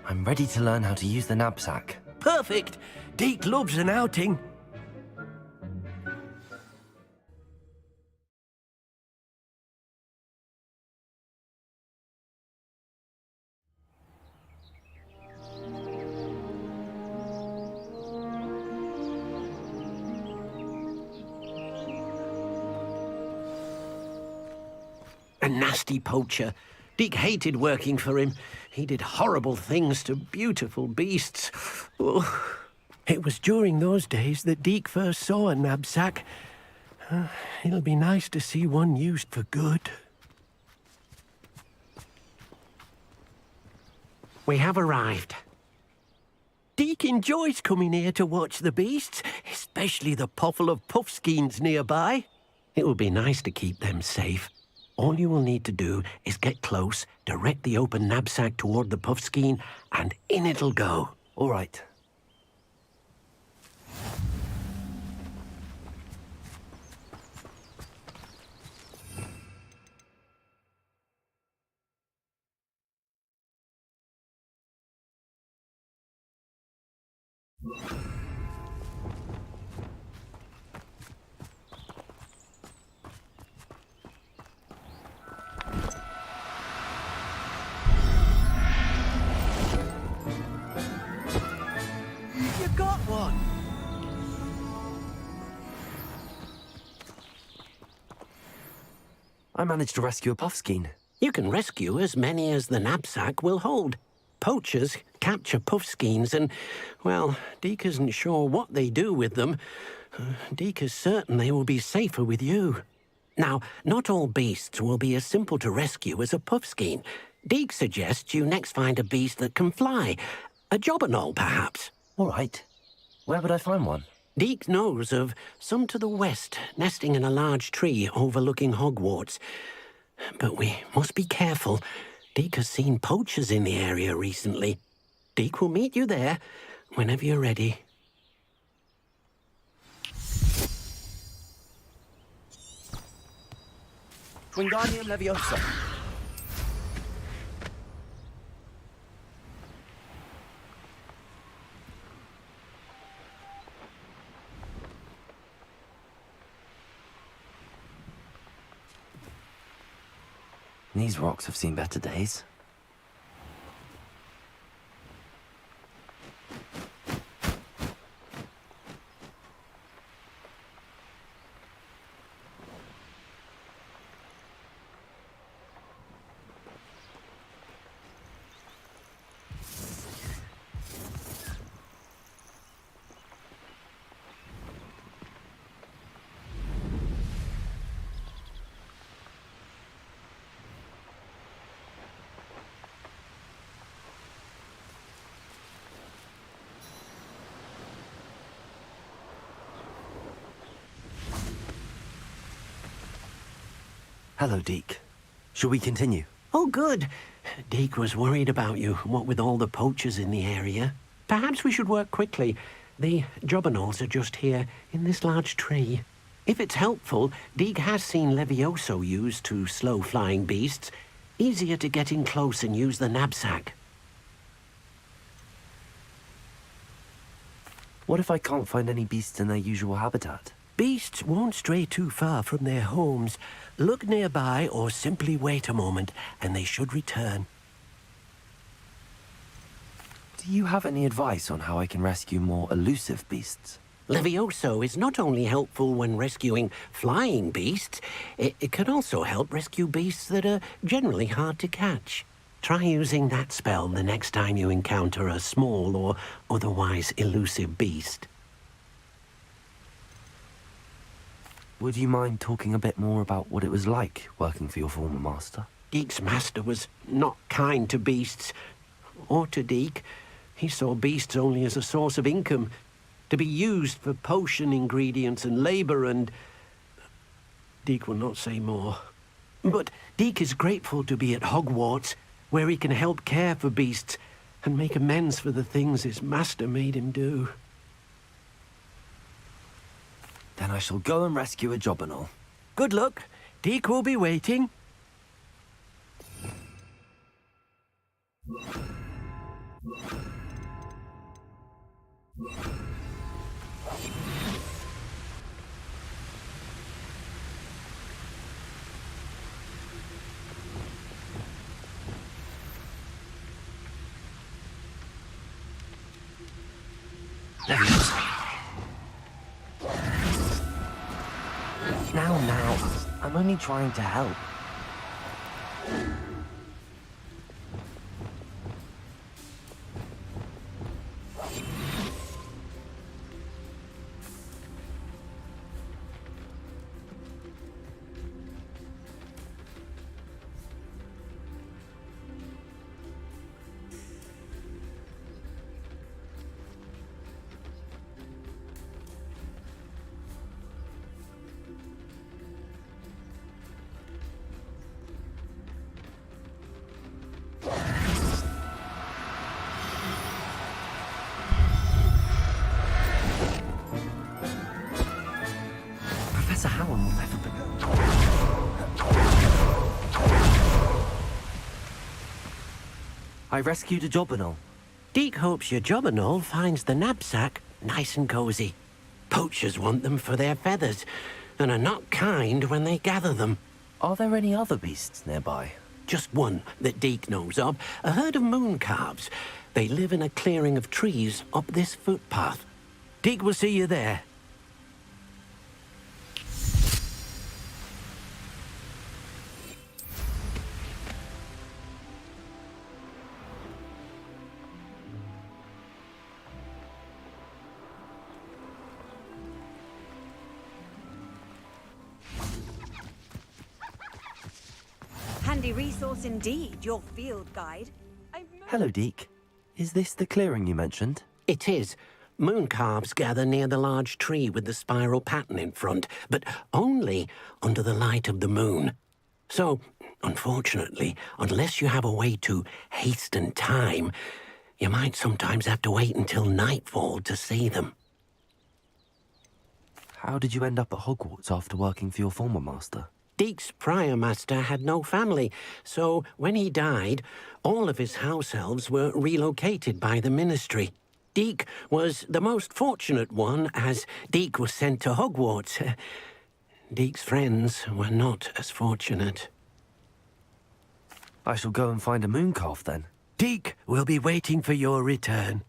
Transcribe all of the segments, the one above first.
I'm ready to learn how to use the knapsack. Perfect! Deke loves an outing. A nasty poacher. Deke hated working for him. He did horrible things to beautiful beasts. Oh. It was during those days that Deke first saw a knapsack. It'll be nice to see one used for good. We have arrived. Deke enjoys coming here to watch the beasts, especially the potful of puffskeins nearby. It will be nice to keep them safe. All you will need to do is get close, direct the open knapsack toward the puffskein, and in it'll go. All right. You got one! I managed to rescue a puffskein. You can rescue as many as the knapsack will hold. Poachers capture puffskeins and, well, Deke isn't sure what they do with them. Deke is certain they will be safer with you. Now, not all beasts will be as simple to rescue as a puffskein. Deke suggests you next find a beast that can fly. A jobberknoll, perhaps. All right. Where would I find one? Deke knows of some to the west, nesting in a large tree overlooking Hogwarts. But we must be careful. Deke has seen poachers in the area recently. Deke will meet you there whenever you're ready. Wingardium Leviosa. These rocks have seen better days. Hello, Deke. Shall we continue? Oh, good. Deke was worried about you, what with all the poachers in the area. Perhaps we should work quickly. The jobberknolls are just here, in this large tree. If it's helpful, Deke has seen Levioso used to slow flying beasts. Easier to get in close and use the knapsack. What if I can't find any beasts in their usual habitat? Beasts won't stray too far from their homes. Look nearby or simply wait a moment, and they should return. Do you have any advice on how I can rescue more elusive beasts? Levioso is not only helpful when rescuing flying beasts, it can also help rescue beasts that are generally hard to catch. Try using that spell the next time you encounter a small or otherwise elusive beast. Would you mind talking a bit more about what it was like working for your former master? Deke's master was not kind to beasts, or to Deke. He saw beasts only as a source of income, to be used for potion ingredients and labor, and Deke will not say more. But Deke is grateful to be at Hogwarts, where he can help care for beasts and make amends for the things his master made him do. Then I shall go and rescue a jobberknoll. Good luck. Deke will be waiting. Now. I'm only trying to help. Professor Howard will never be... I rescued a jobberknoll. Deke hopes your jobberknoll finds the knapsack nice and cozy. Poachers want them for their feathers, and are not kind when they gather them. Are there any other beasts nearby? Just one that Deke knows of, a herd of moon calves. They live in a clearing of trees up this footpath. Deke will see you there. Handy resource indeed, your field guide. Hello, Deke. Is this the clearing you mentioned? It is. Moon calves gather near the large tree with the spiral pattern in front, but only under the light of the moon. So, unfortunately, unless you have a way to hasten time, you might sometimes have to wait until nightfall to see them. How did you end up at Hogwarts after working for your former master? Deke's prior master had no family, so when he died, all of his house elves were relocated by the ministry. Deke was the most fortunate one, as Deke was sent to Hogwarts. Deke's friends were not as fortunate. I shall go and find a moon calf then. Deke will be waiting for your return.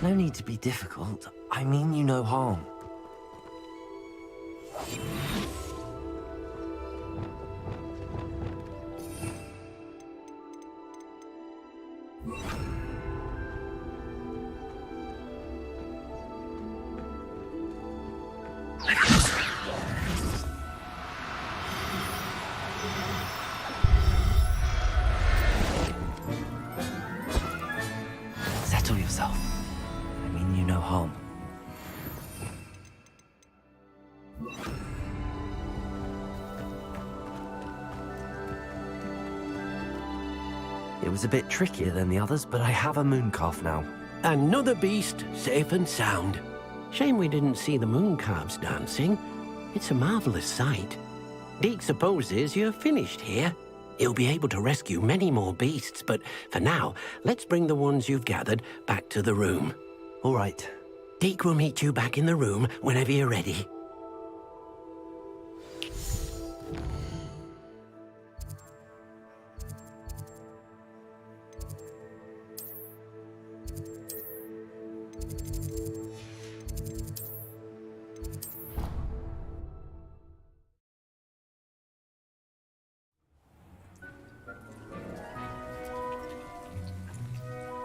No need to be difficult. I mean you no harm. Settle yourself. I mean you no harm. It was a bit trickier than the others, but I have a mooncalf now. Another beast, safe and sound. Shame we didn't see the mooncalves dancing. It's a marvelous sight. Deke supposes you're finished here. He'll be able to rescue many more beasts, but for now, let's bring the ones you've gathered back to the room. All right. Deke will meet you back in the room whenever you're ready.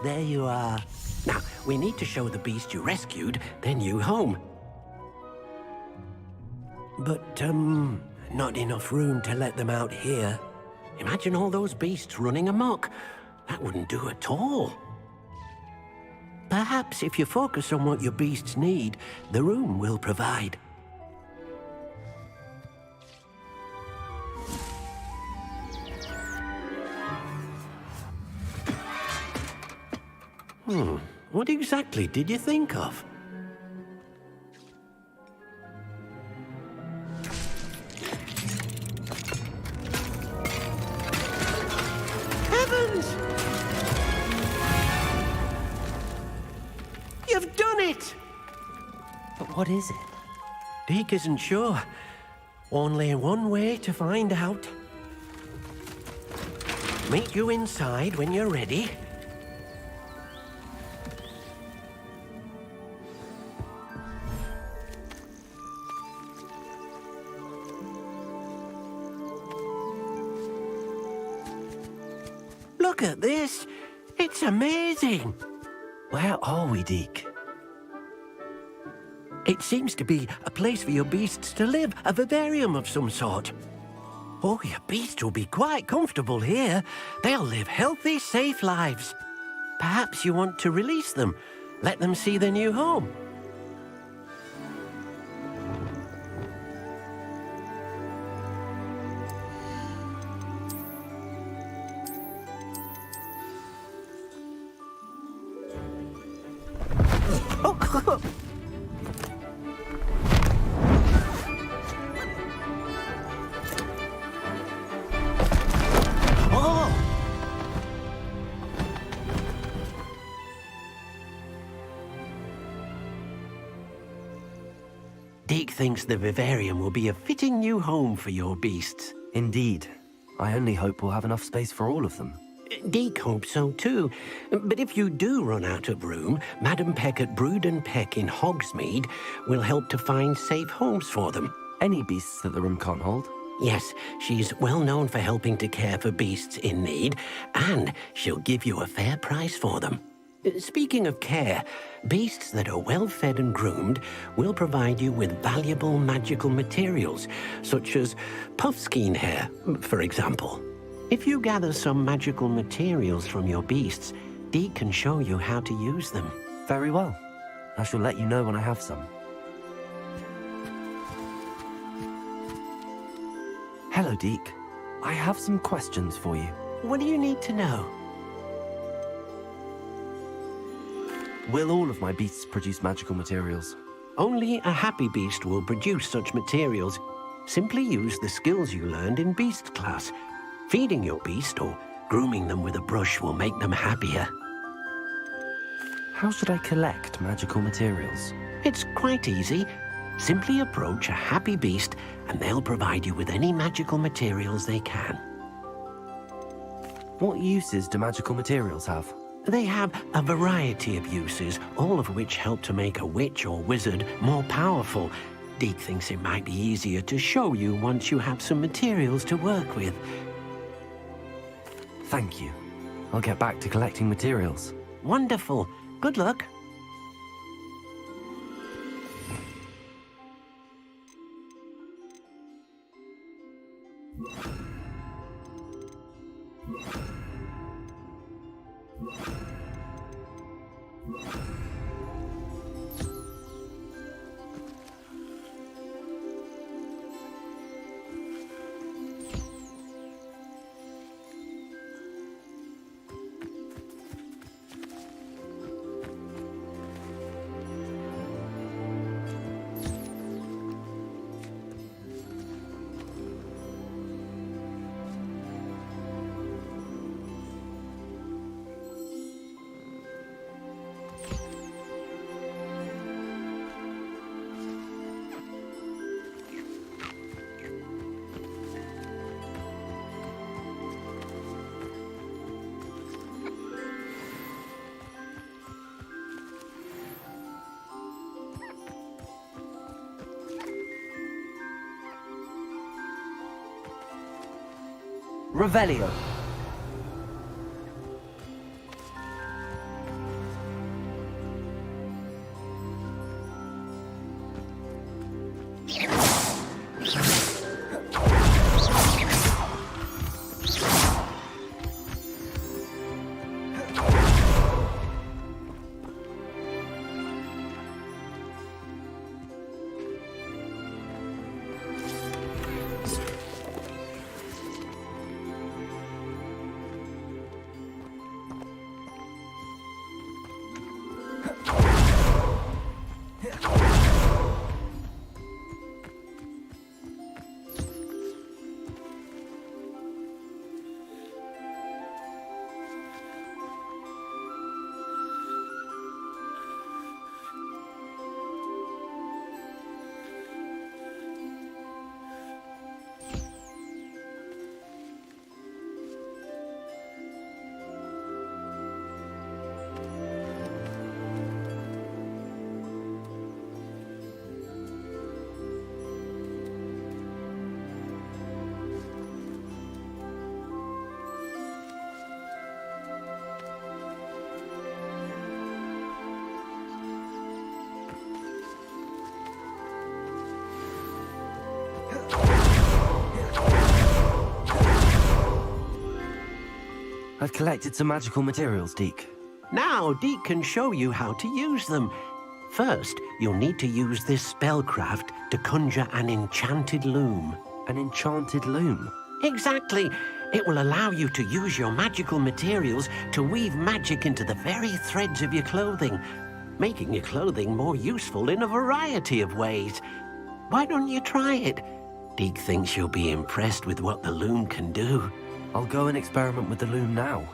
There you are. Now, we need to show the beast you rescued their new home. But, not enough room to let them out here. Imagine all those beasts running amok. That wouldn't do at all. Perhaps if you focus on what your beasts need, the room will provide. What exactly did you think of? Heavens! You've done it! But what is it? Deke isn't sure. Only one way to find out. Meet you inside when you're ready. Look at this! It's amazing! Where are we, Deke? It seems to be a place for your beasts to live, a vivarium of some sort. Oh, your beasts will be quite comfortable here. They'll live healthy, safe lives. Perhaps you want to release them, let them see their new home. Deke thinks the vivarium will be a fitting new home for your beasts. Indeed. I only hope we'll have enough space for all of them. Deke hopes so too. But if you do run out of room, Madam Peck at Brood and Peck in Hogsmeade will help to find safe homes for them. Any beasts that the room can't hold? Yes, she's well known for helping to care for beasts in need, and she'll give you a fair price for them. Speaking of care, beasts that are well fed and groomed will provide you with valuable magical materials, such as puffskein hair, for example. If you gather some magical materials from your beasts, Deke can show you how to use them. Very well. I shall let you know when I have some. Hello, Deke. I have some questions for you. What do you need to know? Will all of my beasts produce magical materials? Only a happy beast will produce such materials. Simply use the skills you learned in beast class. Feeding your beast or grooming them with a brush will make them happier. How should I collect magical materials? It's quite easy. Simply approach a happy beast and they'll provide you with any magical materials they can. What uses do magical materials have? They have a variety of uses, all of which help to make a witch or wizard more powerful. Deke thinks it might be easier to show you once you have some materials to work with. Thank you. I'll get back to collecting materials. Wonderful. Good luck. Revelio. I've collected some magical materials, Deke. Now, Deke can show you how to use them. First, you'll need to use this spellcraft to conjure an enchanted loom. An enchanted loom? Exactly. It will allow you to use your magical materials to weave magic into the very threads of your clothing, making your clothing more useful in a variety of ways. Why don't you try it? Deke thinks you'll be impressed with what the loom can do. I'll go and experiment with the loom now.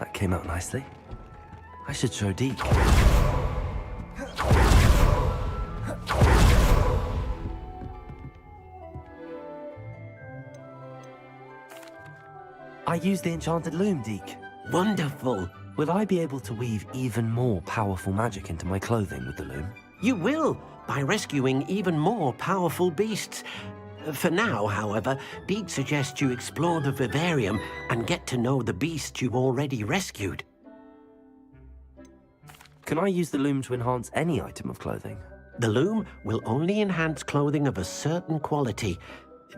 That came out nicely. I should show Deke. I used the enchanted loom, Deke. Wonderful. Will I be able to weave even more powerful magic into my clothing with the loom? You will, by rescuing even more powerful beasts. For now, however, Deke suggests you explore the vivarium and get to know the beasts you've already rescued. Can I use the loom to enhance any item of clothing? The loom will only enhance clothing of a certain quality.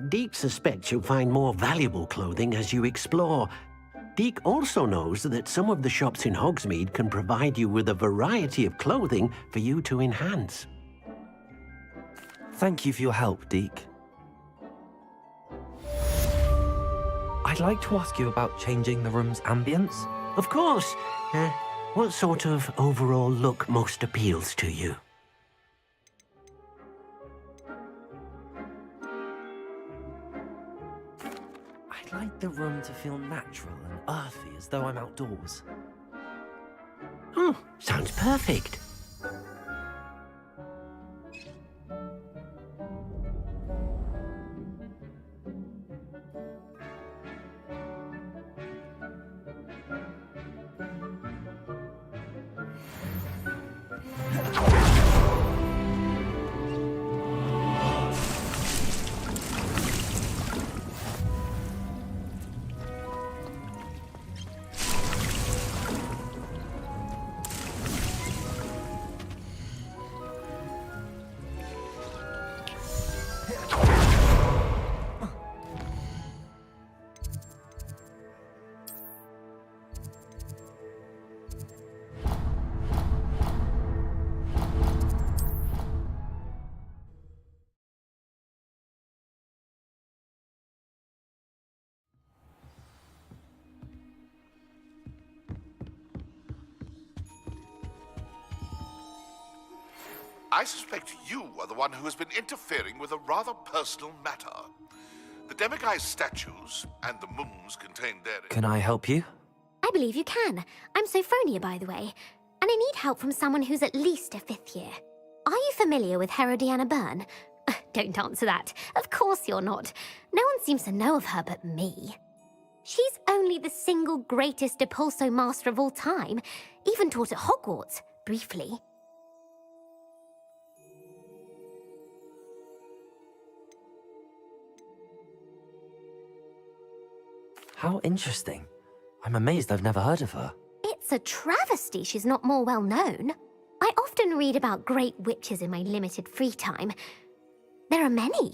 Deke suspects you'll find more valuable clothing as you explore. Deke also knows that some of the shops in Hogsmeade can provide you with a variety of clothing for you to enhance. Thank you for your help, Deke. I'd like to ask you about changing the room's ambience. Of course. What sort of overall look most appeals to you? I'd like the room to feel natural and earthy, as though I'm outdoors. Oh, sounds perfect. I suspect you are the one who has been interfering with a rather personal matter. The Demiguy's statues and the moons contained therein... Can I help you? I believe you can. I'm Sophronia, by the way, and I need help from someone who's at least a 5th year. Are you familiar with Herodiana Byrne? Don't answer that. Of course you're not. No one seems to know of her but me. She's only the single greatest Depulso master of all time, even taught at Hogwarts, briefly. How interesting. I'm amazed I've never heard of her. It's a travesty she's not more well known. I often read about great witches in my limited free time. There are many.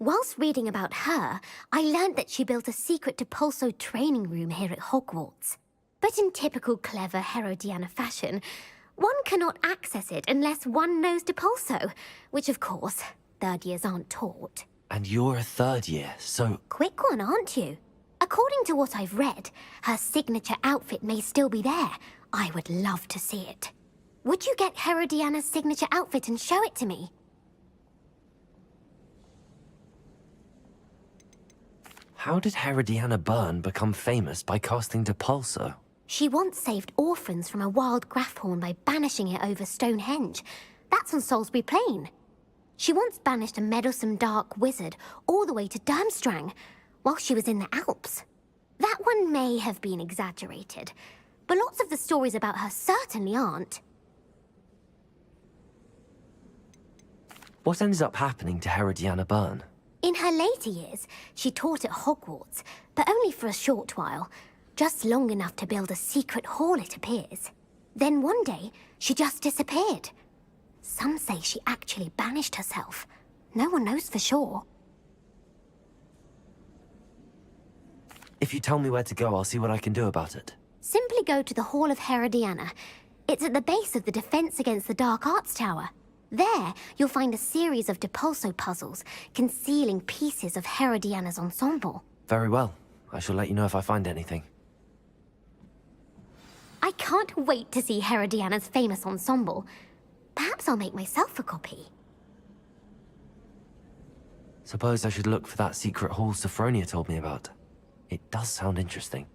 Whilst reading about her, I learned that she built a secret Depulso training room here at Hogwarts. But in typical clever Herodiana fashion, one cannot access it unless one knows Depulso, which of course, 3rd years aren't taught. And you're a 3rd year, so... Quick one, aren't you? According to what I've read, her signature outfit may still be there. I would love to see it. Would you get Herodiana's signature outfit and show it to me? How did Herodiana Byrne become famous by casting Depulso? She once saved orphans from a wild Grafhorn by banishing it over Stonehenge. That's on Salisbury Plain. She once banished a meddlesome dark wizard all the way to Durmstrang, while she was in the Alps. That one may have been exaggerated, but lots of the stories about her certainly aren't. What ended up happening to Herodiana Byrne? In her later years, she taught at Hogwarts, but only for a short while, just long enough to build a secret hall, it appears. Then one day, she just disappeared. Some say she actually banished herself. No one knows for sure. If you tell me where to go, I'll see what I can do about it. Simply go to the Hall of Herodiana. It's at the base of the Defense Against the Dark Arts Tower. There, you'll find a series of Depulso puzzles concealing pieces of Herodiana's ensemble. Very well. I shall let you know if I find anything. I can't wait to see Herodiana's famous ensemble. Perhaps I'll make myself a copy. Suppose I should look for that secret hall Sophronia told me about. It does sound interesting.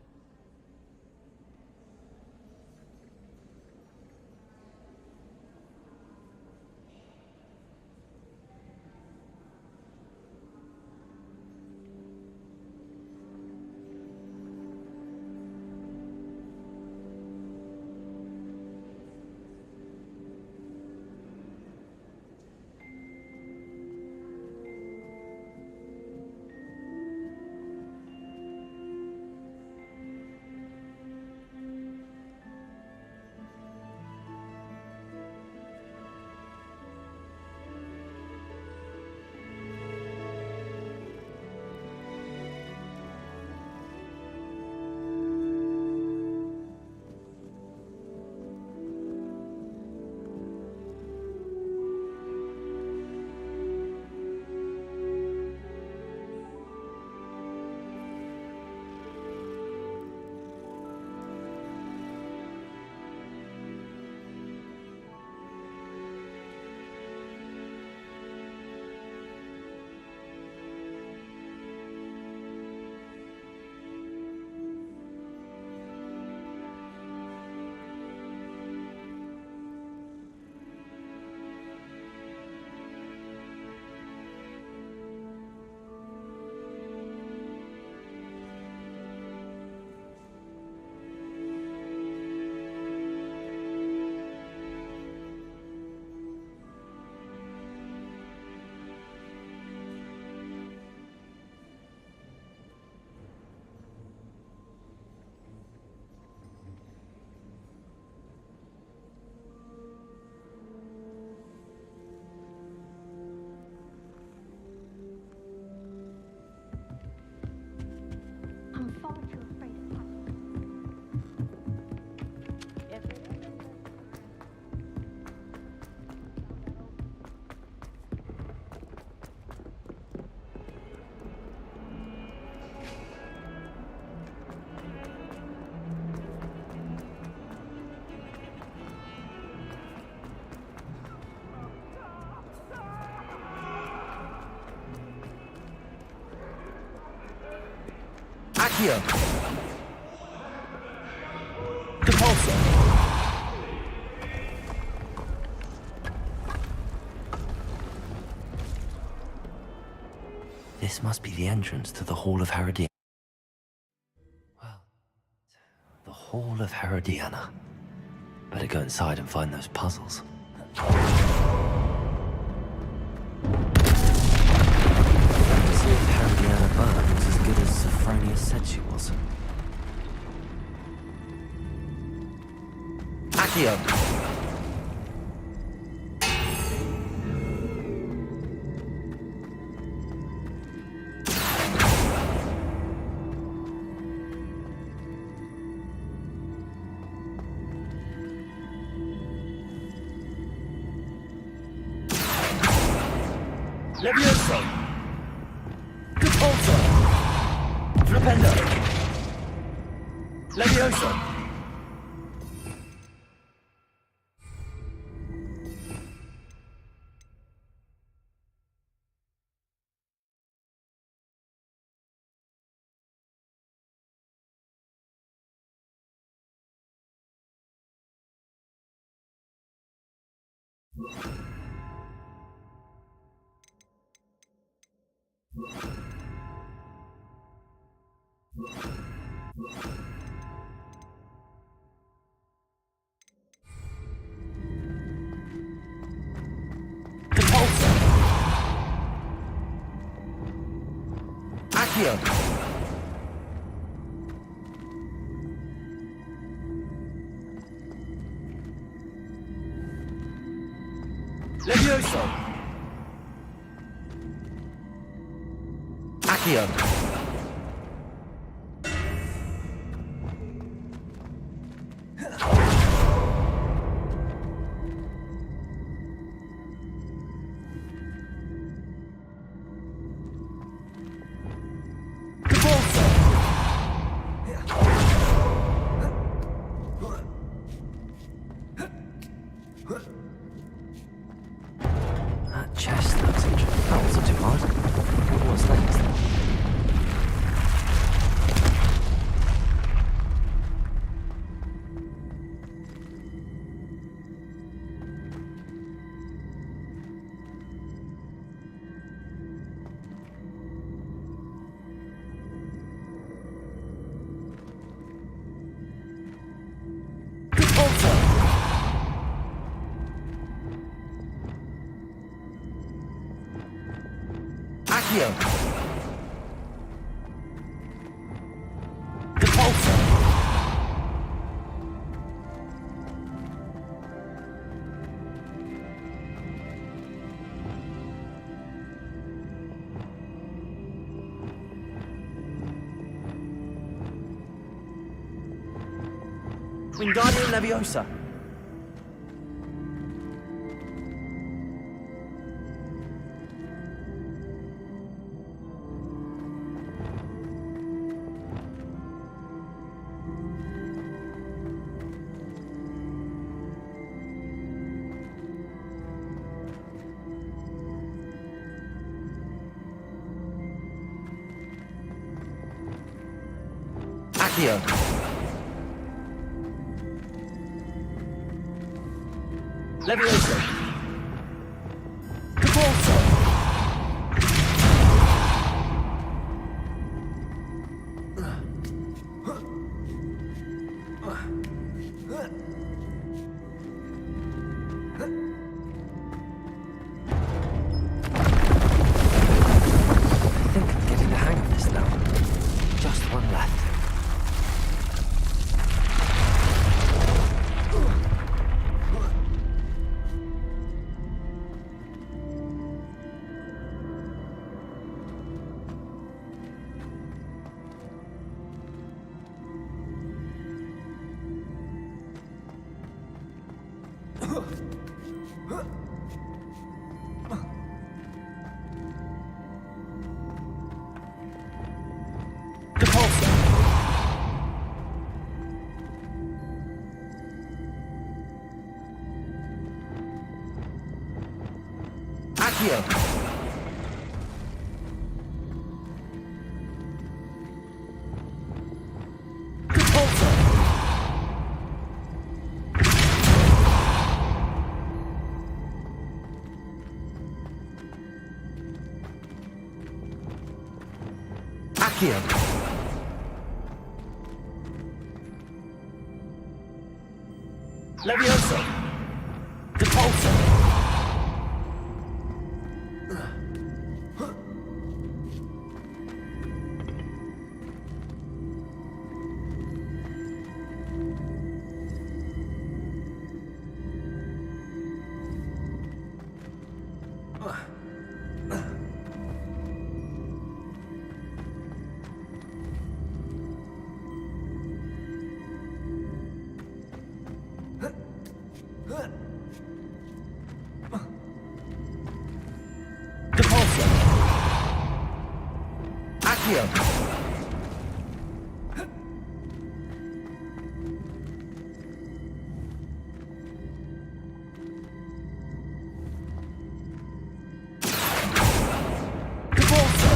Accio. Repulsor. This must be the entrance to the Hall of Herodiana. Well, the Hall of Herodiana. Better go inside and find those puzzles. To see if Herodiana Burn was as good as Sophronia said she was. Accio! Levioso! Repulsor! Flipendo! Levioso! Repulsor! Accio! Levioso! Accio! That chest looks interesting. That wasn't too hard. What's next? Accio! Repulsor! Wingardium Leviosa! Accio! Levioso! Repulsor! I think I'm getting the hang of this now. Just one left. Accio! Accio. Levioso. Depulso. Depulso. Accio. Depulso.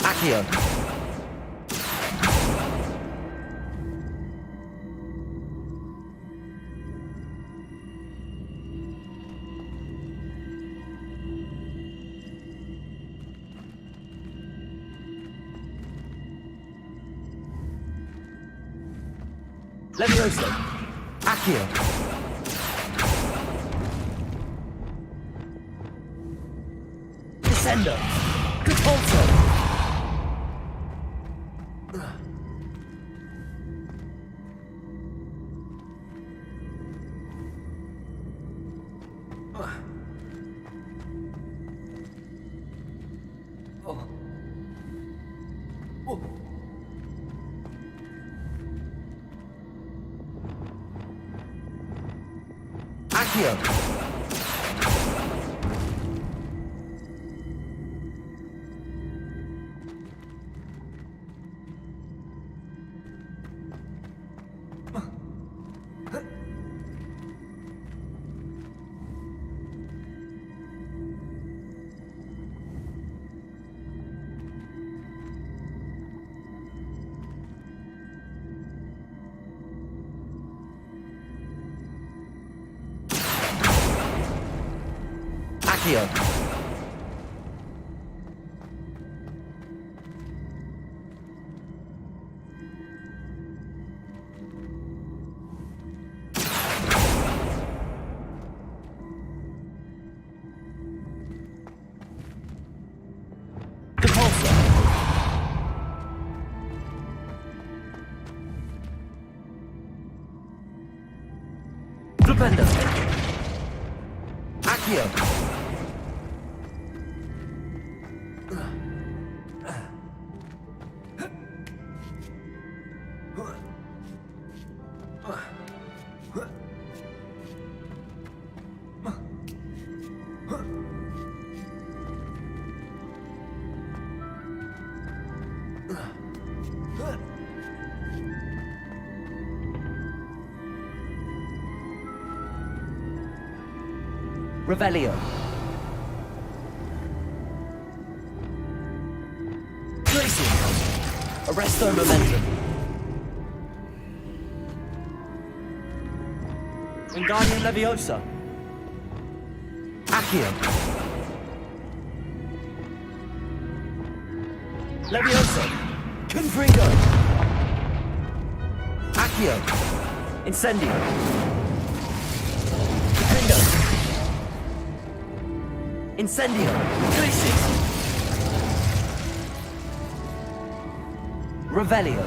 Accio. Levioso. Accio. Descendo. Depulso. Accio. Accio. Depulso. Flipendo. Accio. Revelio. Tracing. Arresto momentum. Wingardium Leviosa. Accio. Leviosa. Confringo. Accio. Incendio. Defendo. Incendio. Crisis. Revelio.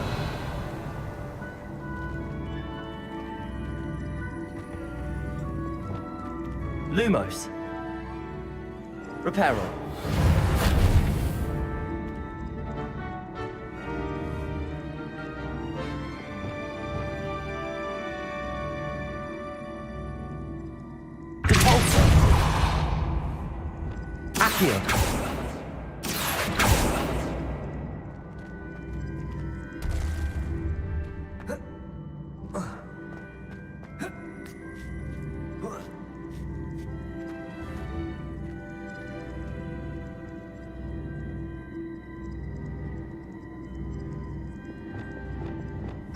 Lumos. Reparo. Depulso. Accio.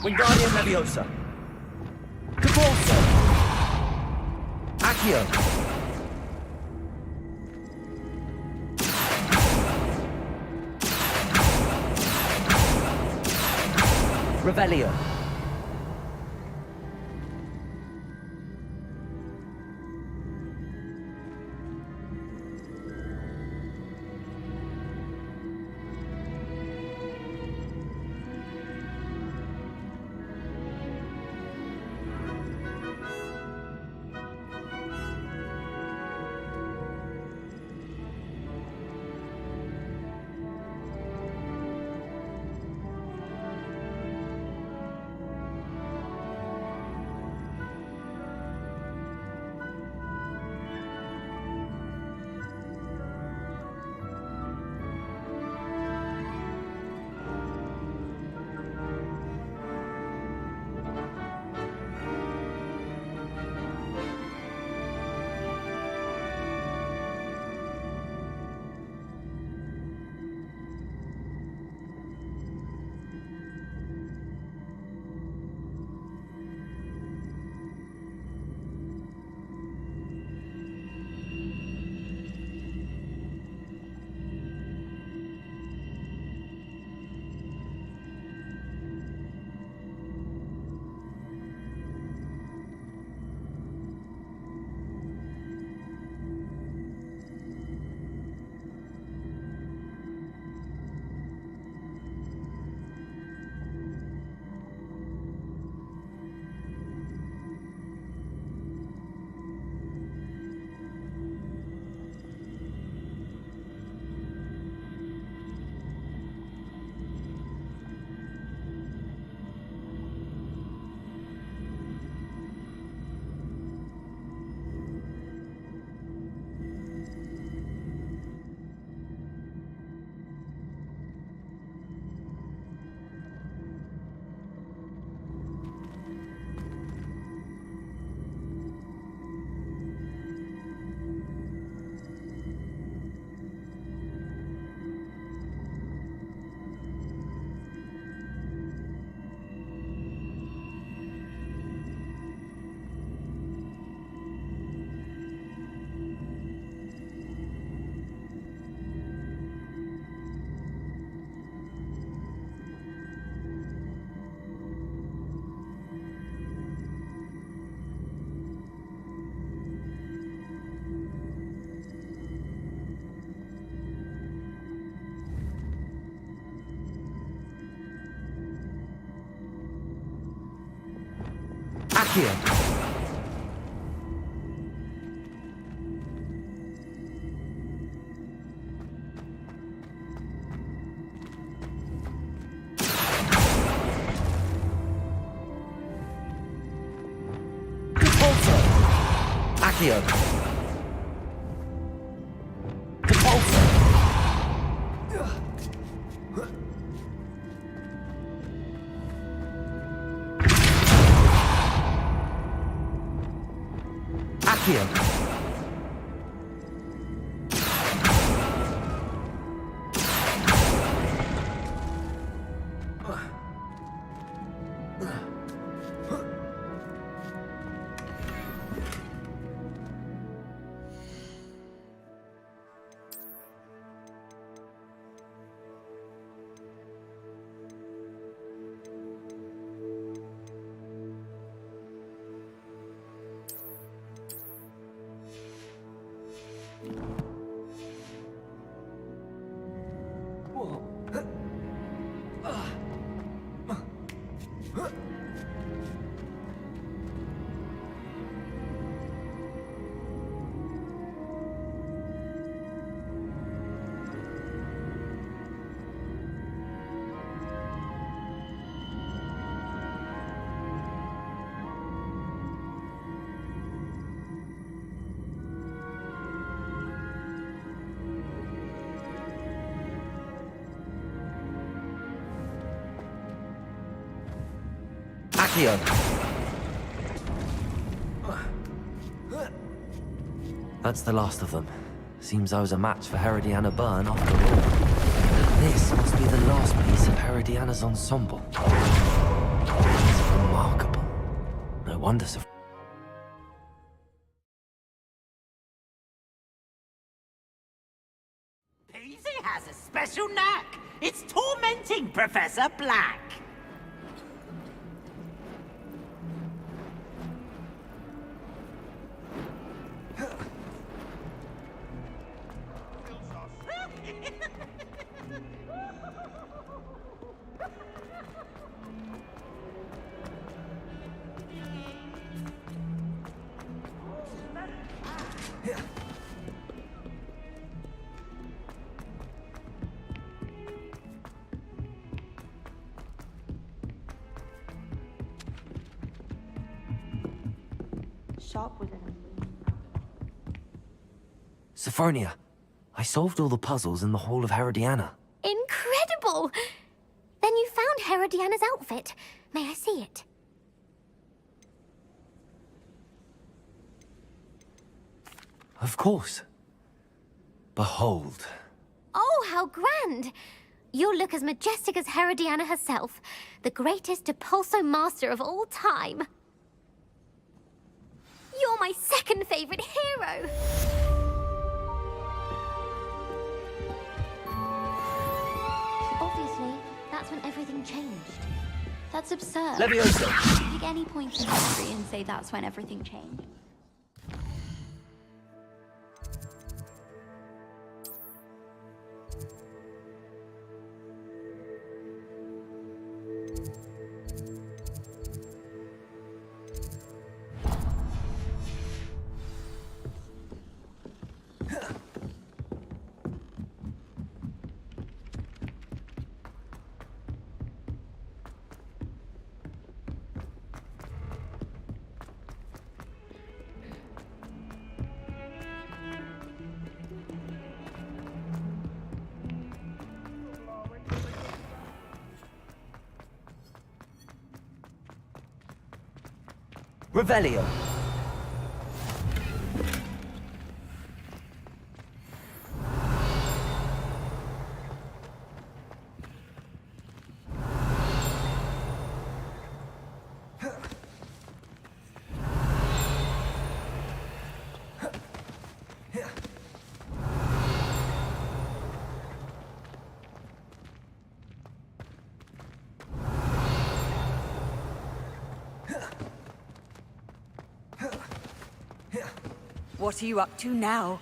Wingardium Leviosa. Cabalso. Accio. Revelio. Accio. Cabalso. Accio. Cabalso. Accio. Accio. That's the last of them. Seems I was a match for Herodiana Byrne after all. This must be the last piece of Herodiana's ensemble. No wonder Peasy has a special knack. It's tormenting Professor Black. Shop with an Sophronia, I solved all the puzzles in the Hall of Herodiana. Incredible! Then you found Herodiana's outfit. May I see it? Of course. Behold. Oh, how grand! You'll look as majestic as Herodiana herself, the greatest Depulso master of all time. You're my second favorite hero! Obviously, that's when everything changed. That's absurd. Leviosa. Pick any point in history and say that's when everything changed. Revelio. What are you up to now?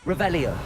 Revelio.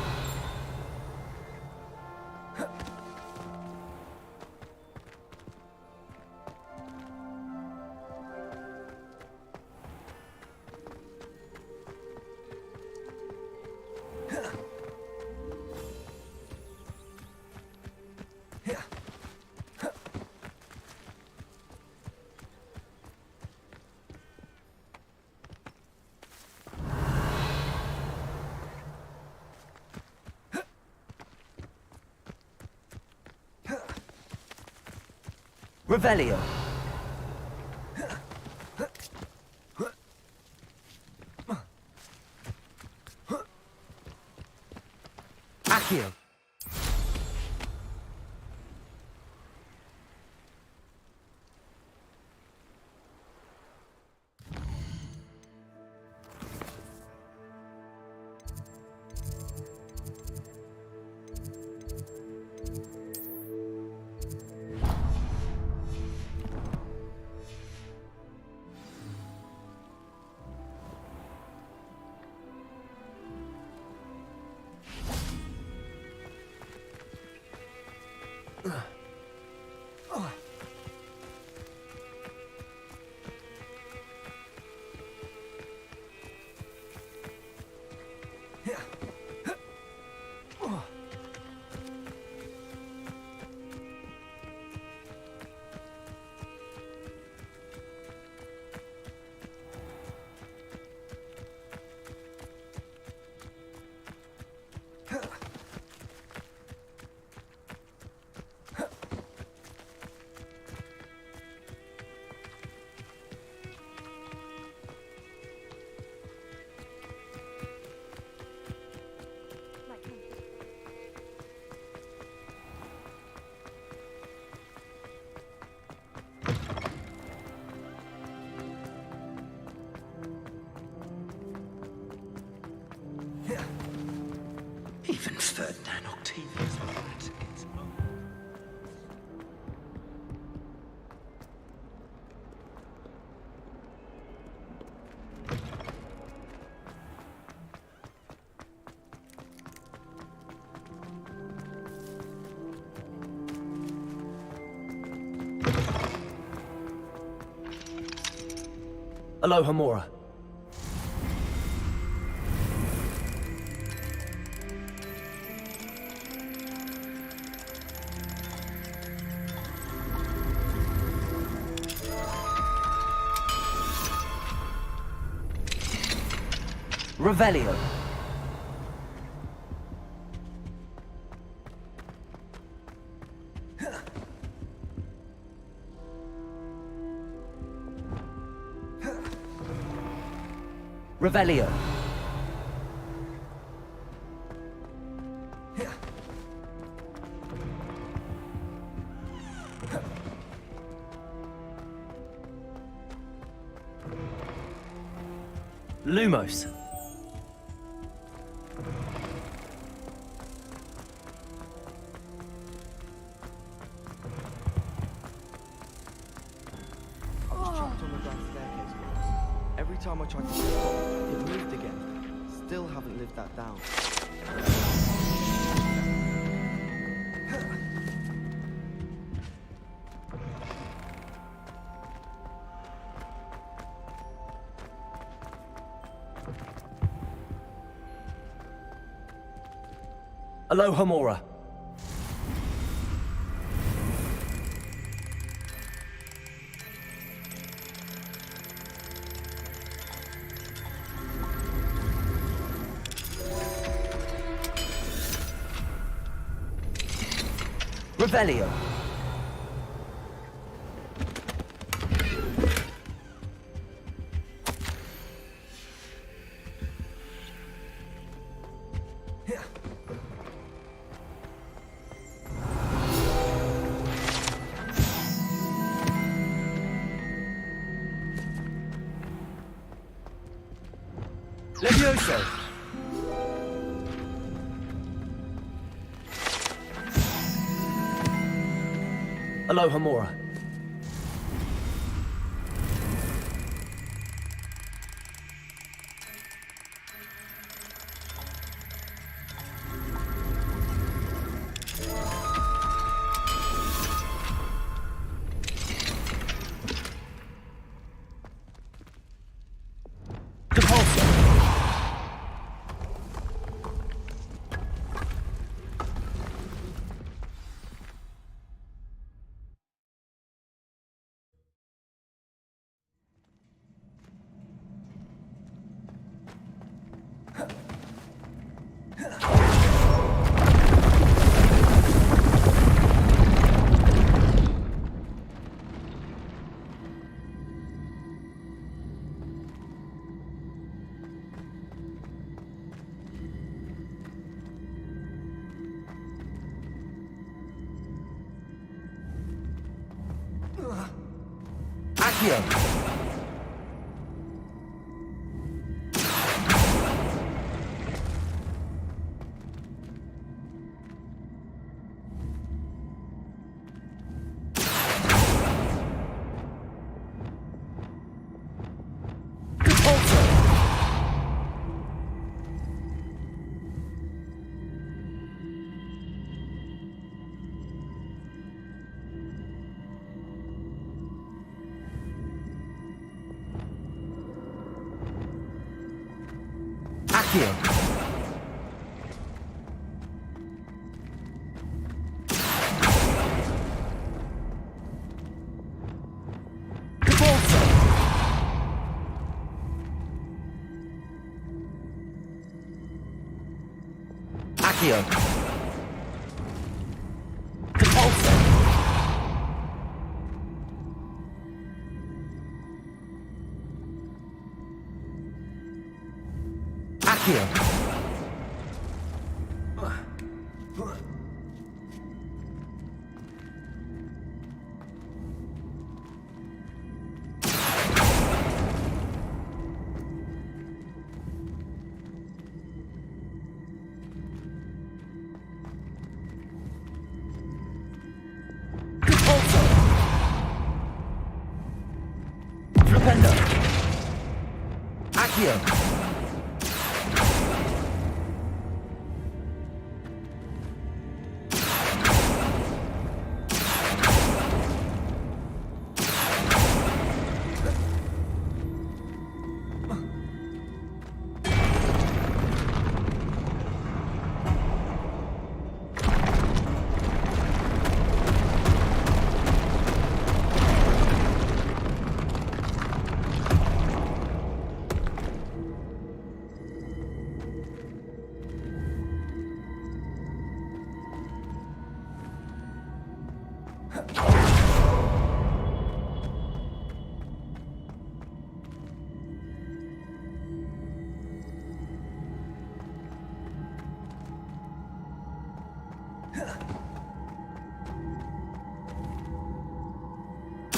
Revelio. Accio. third Nanoc TV as well. Aloha Mora. Revelio. Revelio. Lumos. Every time I try to lift up, it moved again. Still haven't lived that down. Aloha Mora. Revelio. Levioso. Aloha Mora. Accio. Accio. Accio. Accio. Accio.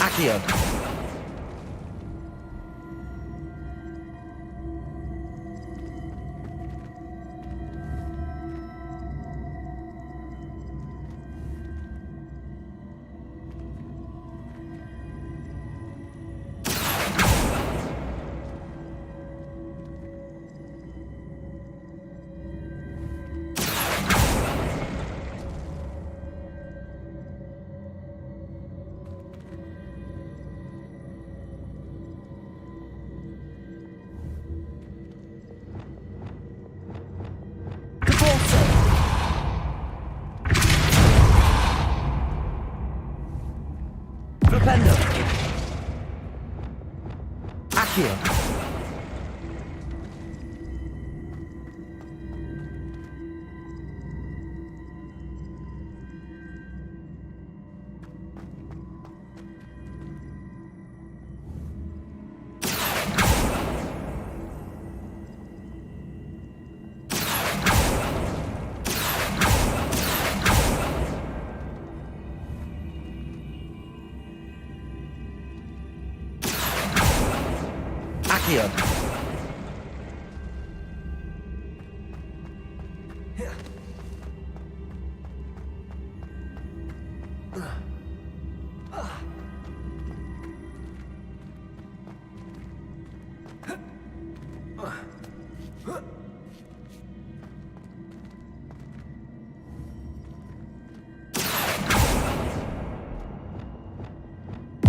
Accio. Flipendo. Accio. Accio.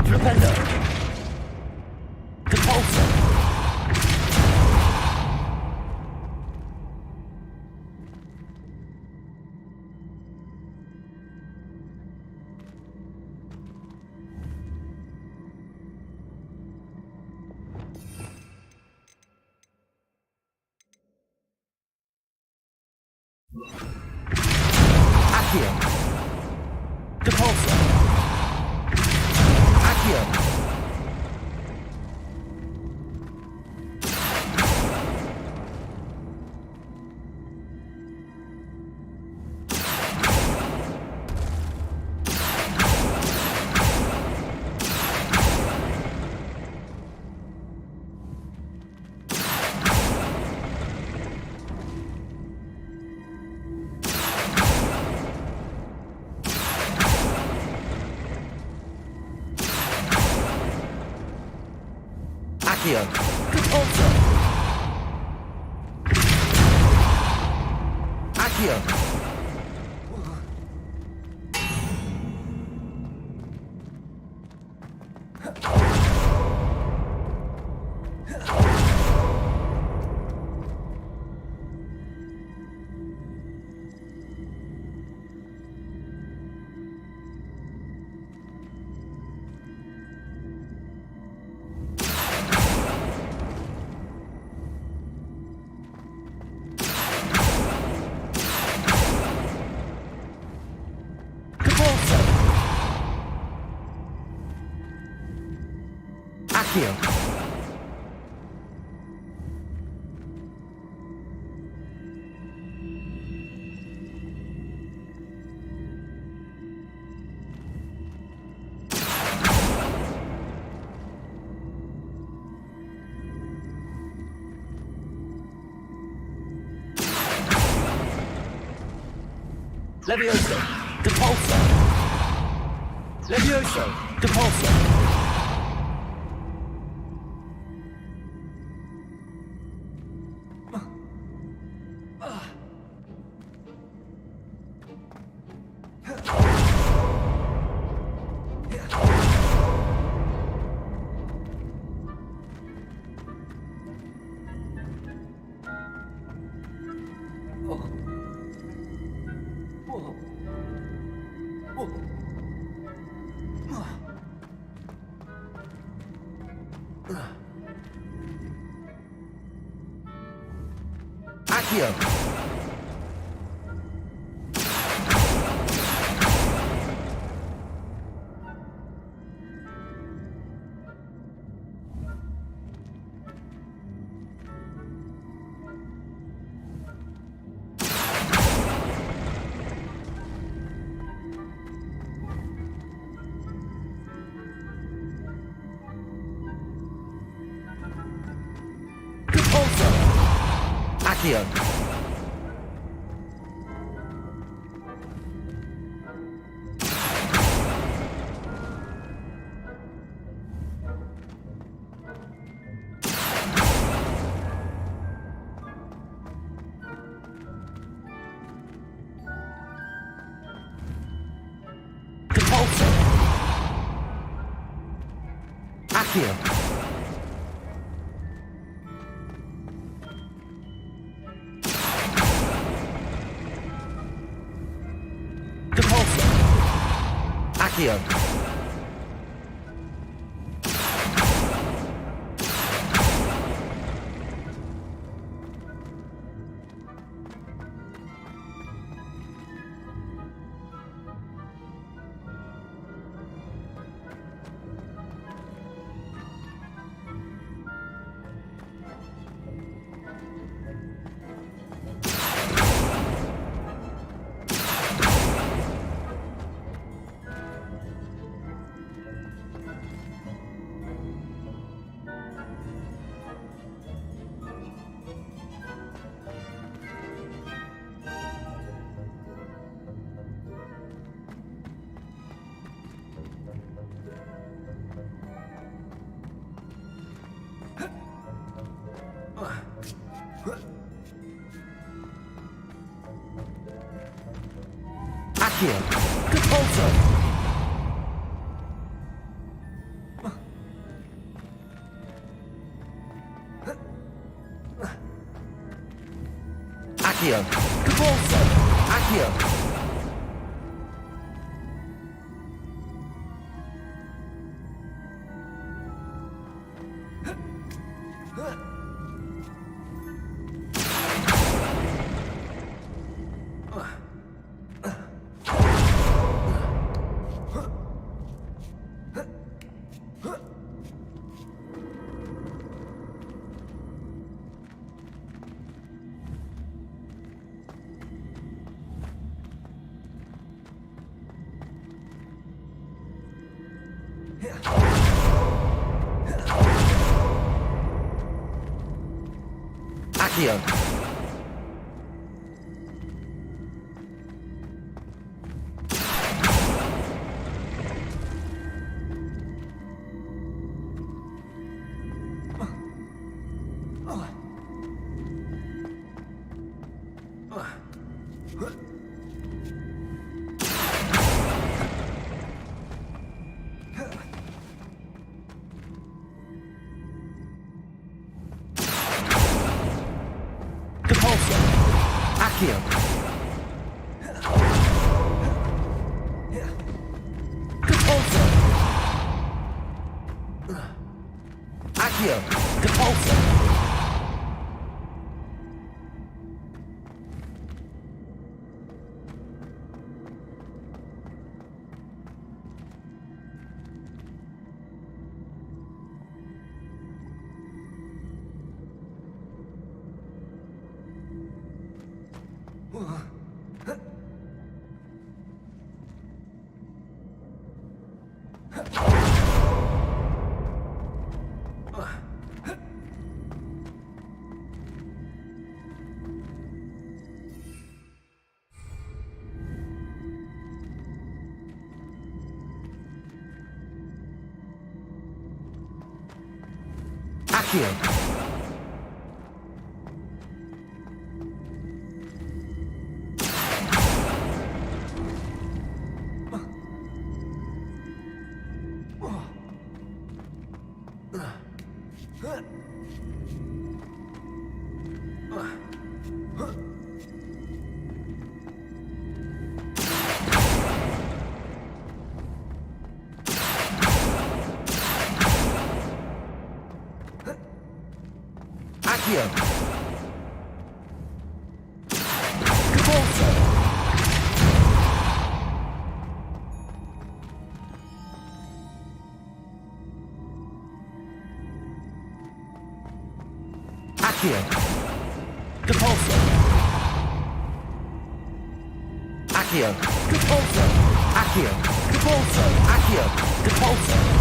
Flipendo. Repulsor. Accio. Repulsor. Accio. Accio. Repulsor. Accio. Accio. Levioso. Depulsor. Levioso. Depulsor. Accio. Accio. Accio. Accio. Accio. Repulsor. Accio. Repulsor. Accio. Accio. Accio. Repulsor. Accio. Repulsor. Accio. Accio. Caporso. Accio. Caporso. Accio. Caporso. Accio. Caporso. Accio. Caporso.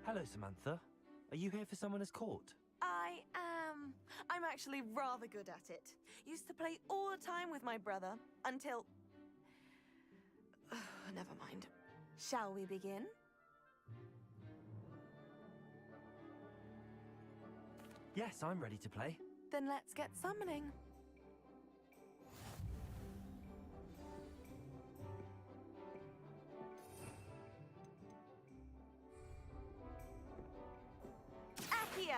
Hello, Samantha. Are you here for someone as court? I am. I'm actually rather good at it. Used to play all the time with my brother until... Never mind. Shall we begin? Yes, I'm ready to play. Then let's get summoning. Accio!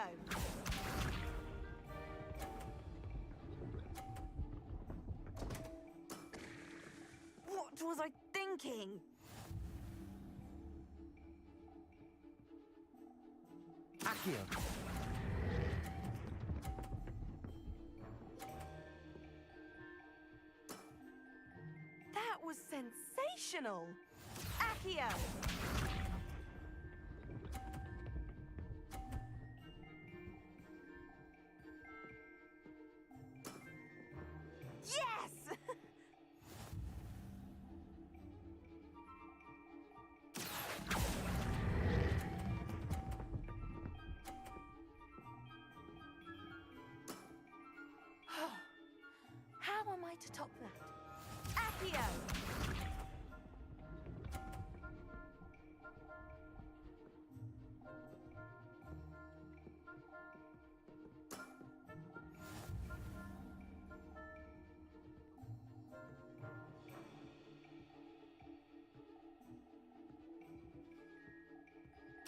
What was I thinking? Accio. That was sensational! Accio! Yes! How am I to top that? Accio!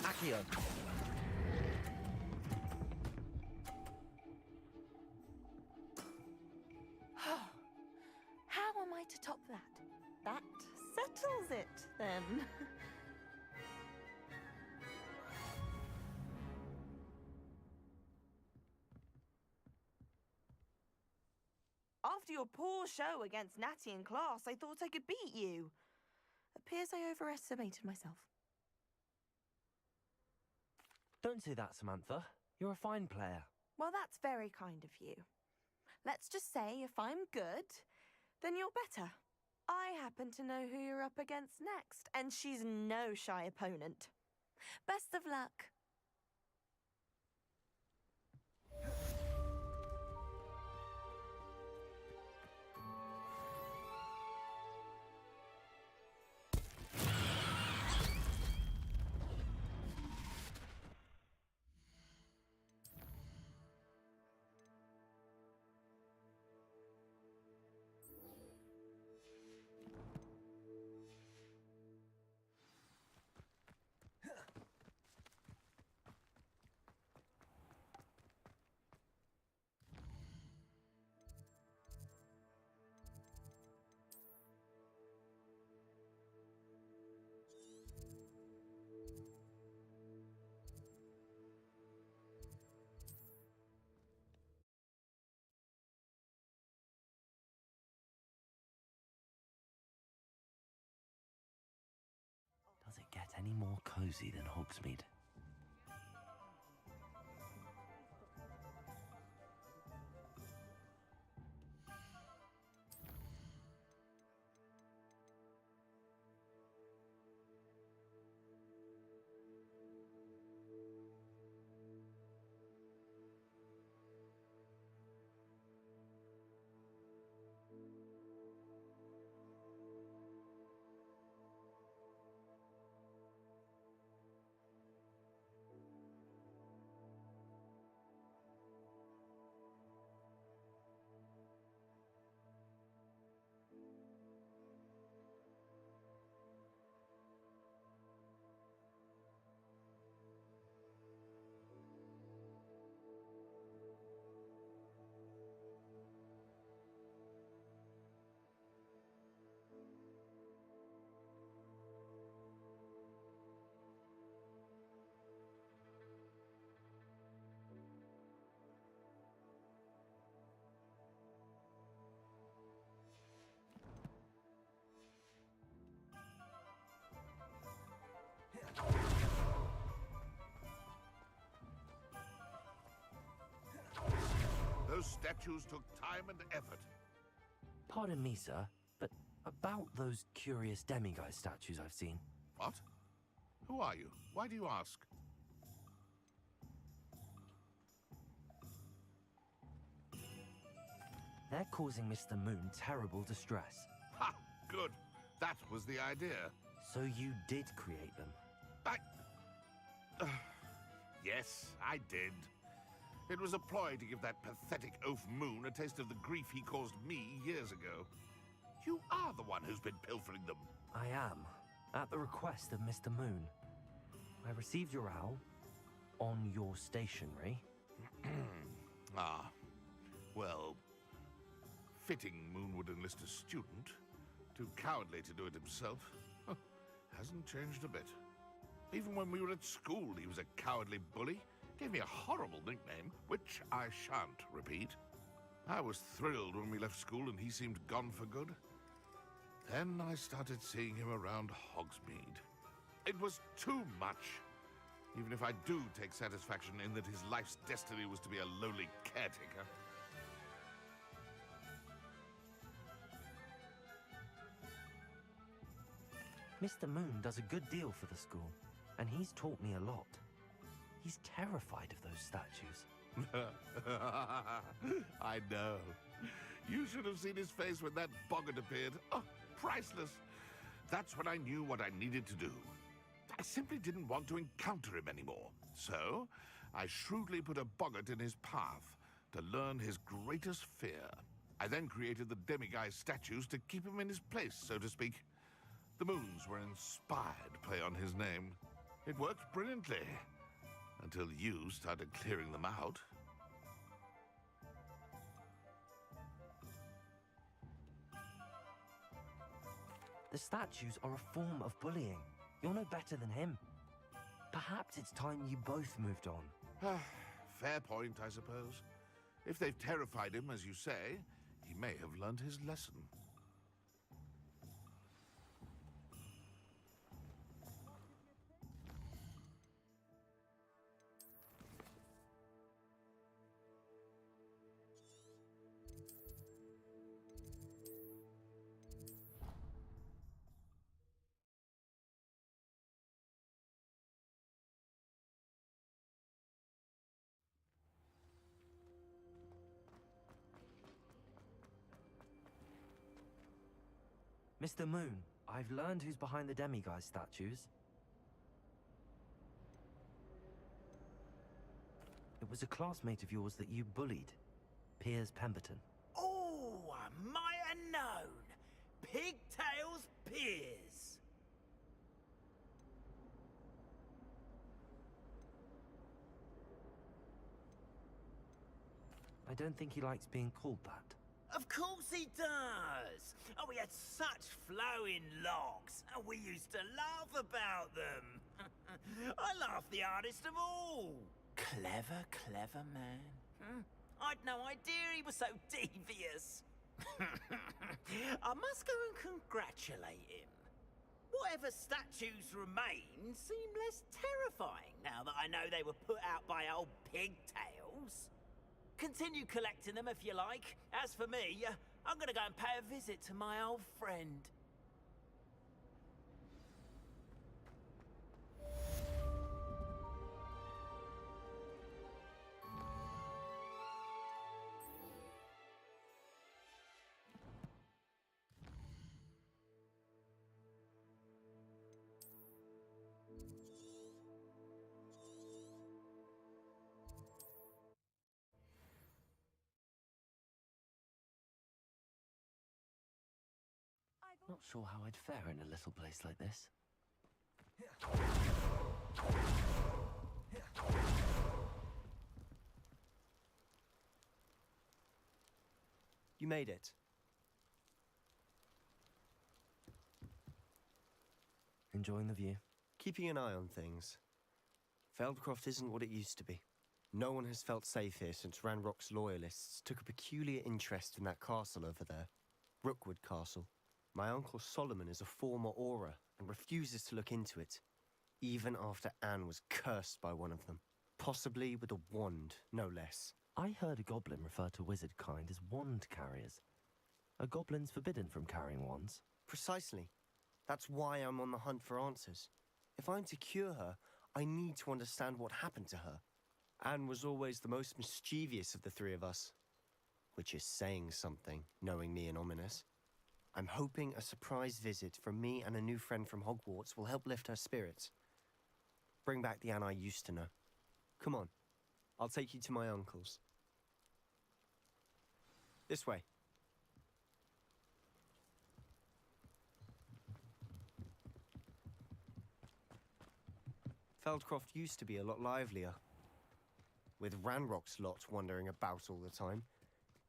Accio. How am I to top that? That settles it, then. After your poor show against Natty in class, I thought I could beat you. Appears I overestimated myself. Don't say that, Samantha. You're a fine player. Well, that's very kind of you. Let's just say if I'm good, then you're better. I happen to know who you're up against next, and she's no shy opponent. Best of luck. Does it get any more cozy than Hogsmeade? Those statues took time and effort. Pardon me, sir, but about those curious demiguise statues I've seen. What? Who are you? Why do you ask? They're causing Mr. Moon terrible distress. Ha! Good. That was the idea. So you did create them? Yes, I did. It was a ploy to give that pathetic oaf Moon a taste of the grief he caused me years ago. You are the one who's been pilfering them. I am, at the request of Mr. Moon. I received your owl on your stationery. Ah, well, fitting Moon would enlist a student. Too cowardly to do it himself. Hasn't changed a bit. Even when we were at school, he was a cowardly bully. Gave me a horrible nickname, which I shan't repeat. I was thrilled when we left school and he seemed gone for good. Then I started seeing him around Hogsmeade. It was too much. Even if I do take satisfaction in that his life's destiny was to be a lowly caretaker. Mr. Moon does a good deal for the school, and he's taught me a lot. He's terrified of those statues. I know. You should have seen his face when that boggart appeared. Oh, priceless. That's when I knew what I needed to do. I simply didn't want to encounter him anymore. So, I shrewdly put a boggart in his path to learn his greatest fear. I then created the demiguise statues to keep him in his place, so to speak. The moons were inspired play on his name. It worked brilliantly. Until you started clearing them out. The statues are a form of bullying. You're no better than him. Perhaps it's time you both moved on. Fair point, I suppose. If they've terrified him, as you say, he may have learned his lesson. Mr. Moon, I've learned who's behind the demiguise statues. It was a classmate of yours that you bullied, Piers Pemberton. Oh, I might have known. Pigtails Piers. I don't think he likes being called that. Of course he does! Oh, we had such flowing locks, and we used to laugh about them. I laughed the hardest of all. Clever, clever man. I'd no idea he was so devious. I must go and congratulate him. Whatever statues remain seem less terrifying now that I know they were put out by old pigtails. Continue collecting them if you like. As for me, I'm gonna go and pay a visit to my old friend. Not sure how I'd fare in a little place like this. You made it. Enjoying the view? Keeping an eye on things. Feldcroft isn't what it used to be. No one has felt safe here since Ranrock's loyalists took a peculiar interest in that castle over there. Rookwood Castle. My uncle Solomon is a former Auror and refuses to look into it, even after Anne was cursed by one of them. Possibly with a wand, no less. I heard a goblin refer to wizard kind as wand carriers. Are goblins forbidden from carrying wands? Precisely. That's why I'm on the hunt for answers. If I'm to cure her, I need to understand what happened to her. Anne was always the most mischievous of the three of us. Which is saying something, knowing me and Ominous. I'm hoping a surprise visit from me and a new friend from Hogwarts will help lift her spirits. Bring back the Anne I used to know. Come on, I'll take you to my uncle's. This way. Feldcroft used to be a lot livelier, with Ranrock's lot wandering about all the time.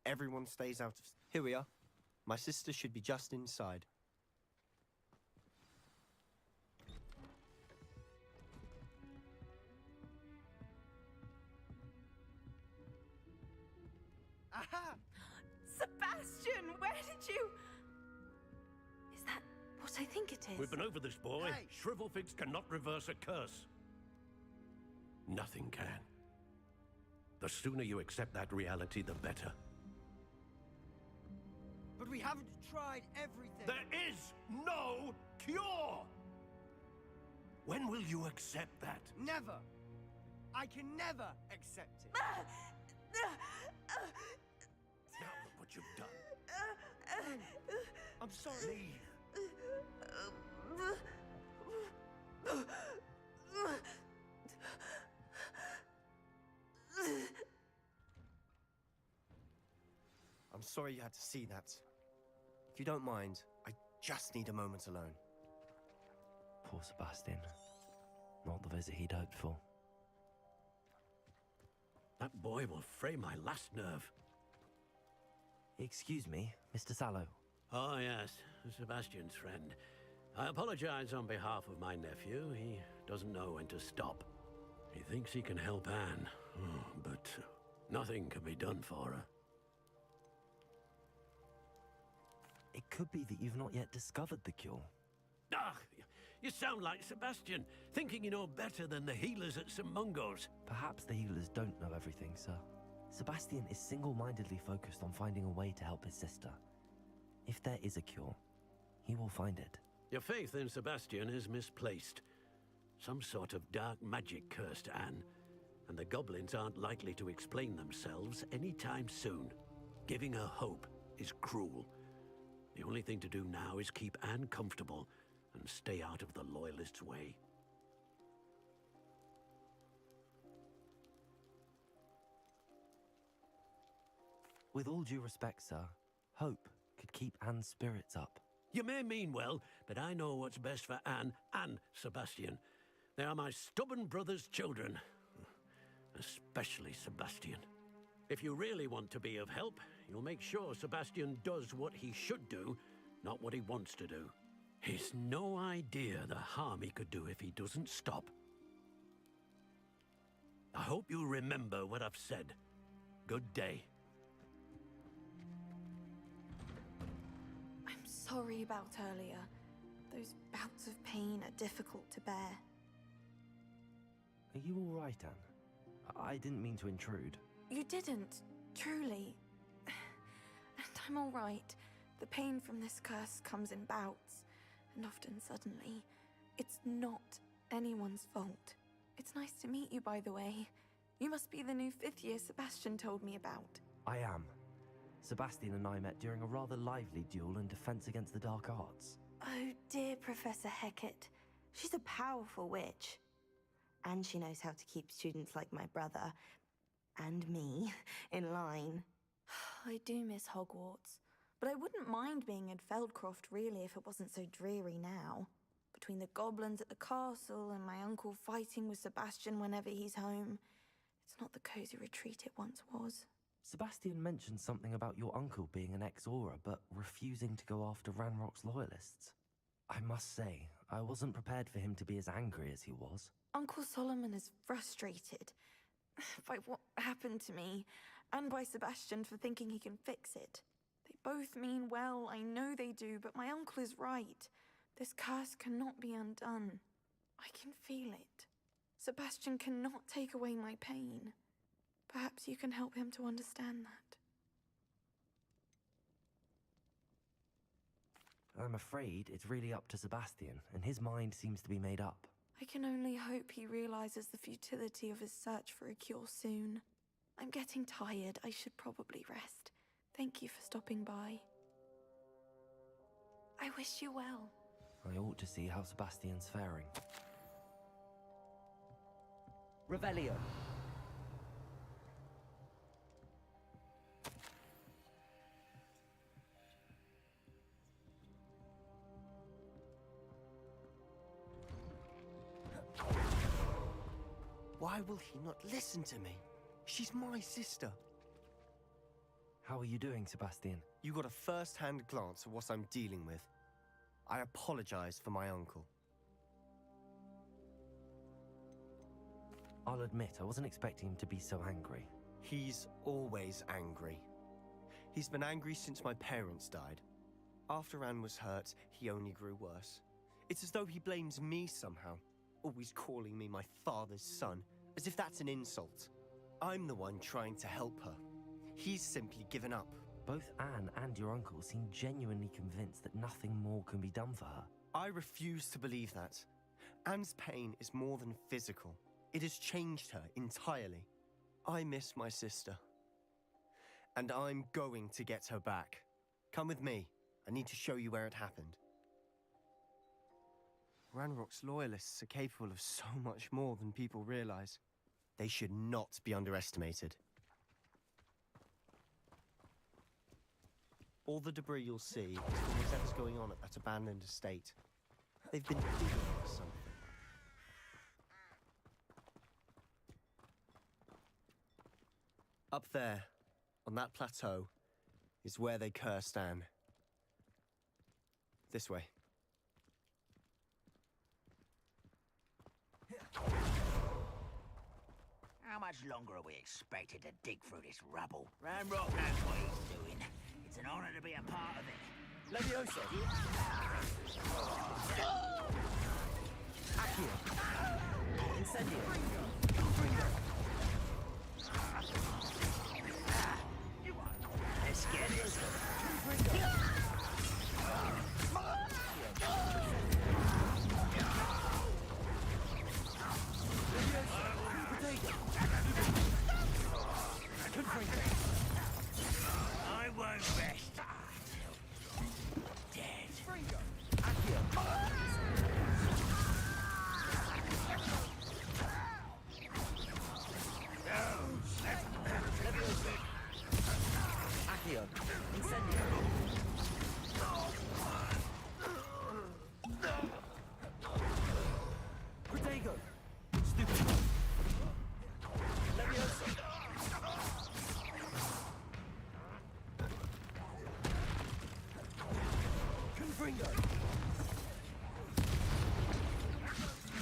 Everyone stays out of... Here we are. My sister should be just inside. Aha! Sebastian, where did you... Is that what I think it is? We've been over this, boy. Hey. Shrivelfigs cannot reverse a curse. Nothing can. The sooner you accept that reality, the better. But we haven't tried everything. There is no cure! When will you accept that? Never. I can never accept it. Now look what you've done. I'm sorry. I'm sorry you had to see that. If you don't mind, I just need a moment alone. Poor Sebastian. Not the visit he'd hoped for. That boy will fray my last nerve. Excuse me, Mr. Sallow. Oh, yes, Sebastian's friend. I apologize on behalf of my nephew. He doesn't know when to stop. He thinks he can help Anne, but nothing can be done for her. It could be that you've not yet discovered the cure. Ah, you sound like Sebastian, thinking you know better than the healers at St. Mungo's. Perhaps the healers don't know everything, sir. Sebastian is single-mindedly focused on finding a way to help his sister. If there is a cure, he will find it. Your faith in Sebastian is misplaced. Some sort of dark magic cursed Anne, and the goblins aren't likely to explain themselves anytime soon. Giving her hope is cruel. The only thing to do now is keep Anne comfortable and stay out of the Loyalists' way. With all due respect, sir, hope could keep Anne's spirits up. You may mean well, but I know what's best for Anne and Sebastian. They are my stubborn brother's children. Especially Sebastian. If you really want to be of help, you'll make sure Sebastian does what he should do, not what he wants to do. He's no idea the harm he could do if he doesn't stop. I hope you remember what I've said. Good day. I'm sorry about earlier. Those bouts of pain are difficult to bear. Are you all right, Anne? I didn't mean to intrude. You didn't, truly. And I'm all right. The pain from this curse comes in bouts, and often suddenly. It's not anyone's fault. It's nice to meet you, by the way. You must be the new 5th year Sebastian told me about. I am. Sebastian and I met during a rather lively duel in defense against the dark arts. Oh, dear Professor Hecat. She's a powerful witch. And she knows how to keep students like my brother, and me, in line. I do miss Hogwarts, but I wouldn't mind being at Feldcroft, really, if it wasn't so dreary now. Between the goblins at the castle and my uncle fighting with Sebastian whenever he's home, it's not the cozy retreat it once was. Sebastian mentioned something about your uncle being an ex-Aura, but refusing to go after Ranrock's loyalists. I must say, I wasn't prepared for him to be as angry as he was. Uncle Solomon is frustrated by what happened to me, and by Sebastian for thinking he can fix it. They both mean well, I know they do, but my uncle is right. This curse cannot be undone. I can feel it. Sebastian cannot take away my pain. Perhaps you can help him to understand that. I'm afraid it's really up to Sebastian, and his mind seems to be made up. I can only hope he realizes the futility of his search for a cure soon. I'm getting tired. I should probably rest. Thank you for stopping by. I wish you well. I ought to see how Sebastian's faring. Revelio. Why will he not listen to me? She's my sister. How are you doing, Sebastian? You got a first-hand glance at what I'm dealing with. I apologize for my uncle. I'll admit, I wasn't expecting him to be so angry. He's always angry. He's been angry since my parents died. After Anne was hurt, he only grew worse. It's as though he blames me somehow, always calling me my father's son, as if that's an insult. I'm the one trying to help her. He's simply given up. Both Anne and your uncle seem genuinely convinced that nothing more can be done for her. I refuse to believe that. Anne's pain is more than physical. It has changed her entirely. I miss my sister. And I'm going to get her back. Come with me. I need to show you where it happened. Ranrock's loyalists are capable of so much more than people realize. They should not be underestimated. All the debris you'll see is from whatever's going on at that abandoned estate. They've been digging for something. Up there, on that plateau, is where they cursed Anne. This way. How much longer are we expected to dig through this rubble? Ranrock knows what he's doing. It's an honor to be a part of it. Levioso! Accio! Incendio! Let's get this. I won't rest till dead. Accio! Incendio! Protego! Stupid! Levioso! Confringo!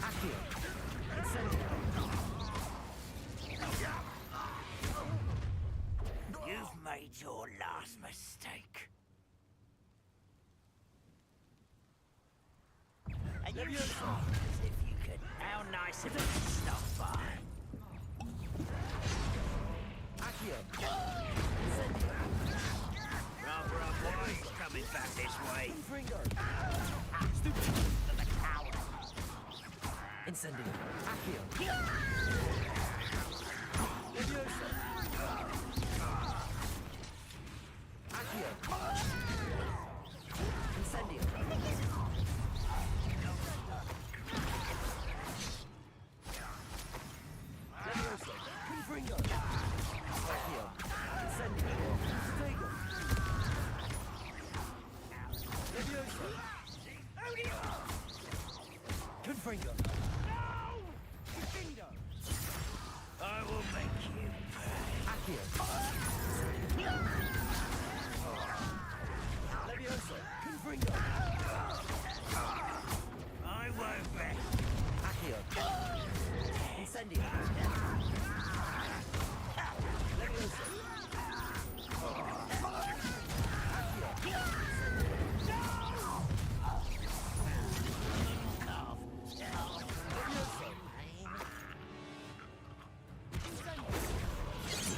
Accio! Incendio! You've made your last mistake. And you talk as if you could. How nice of you to stop by. Accio! Rather unwise coming back this way. Confringo! Stupid. The coward. Incendio! Accio! Levioso! Accio! Incendio! Levioso! Confringo! Accio! Incendio! Protego! Levioso! Confringo! I will make you pay. Accio! Levioso! Confringo! I won't rest. Accio! Incendio! Levioso!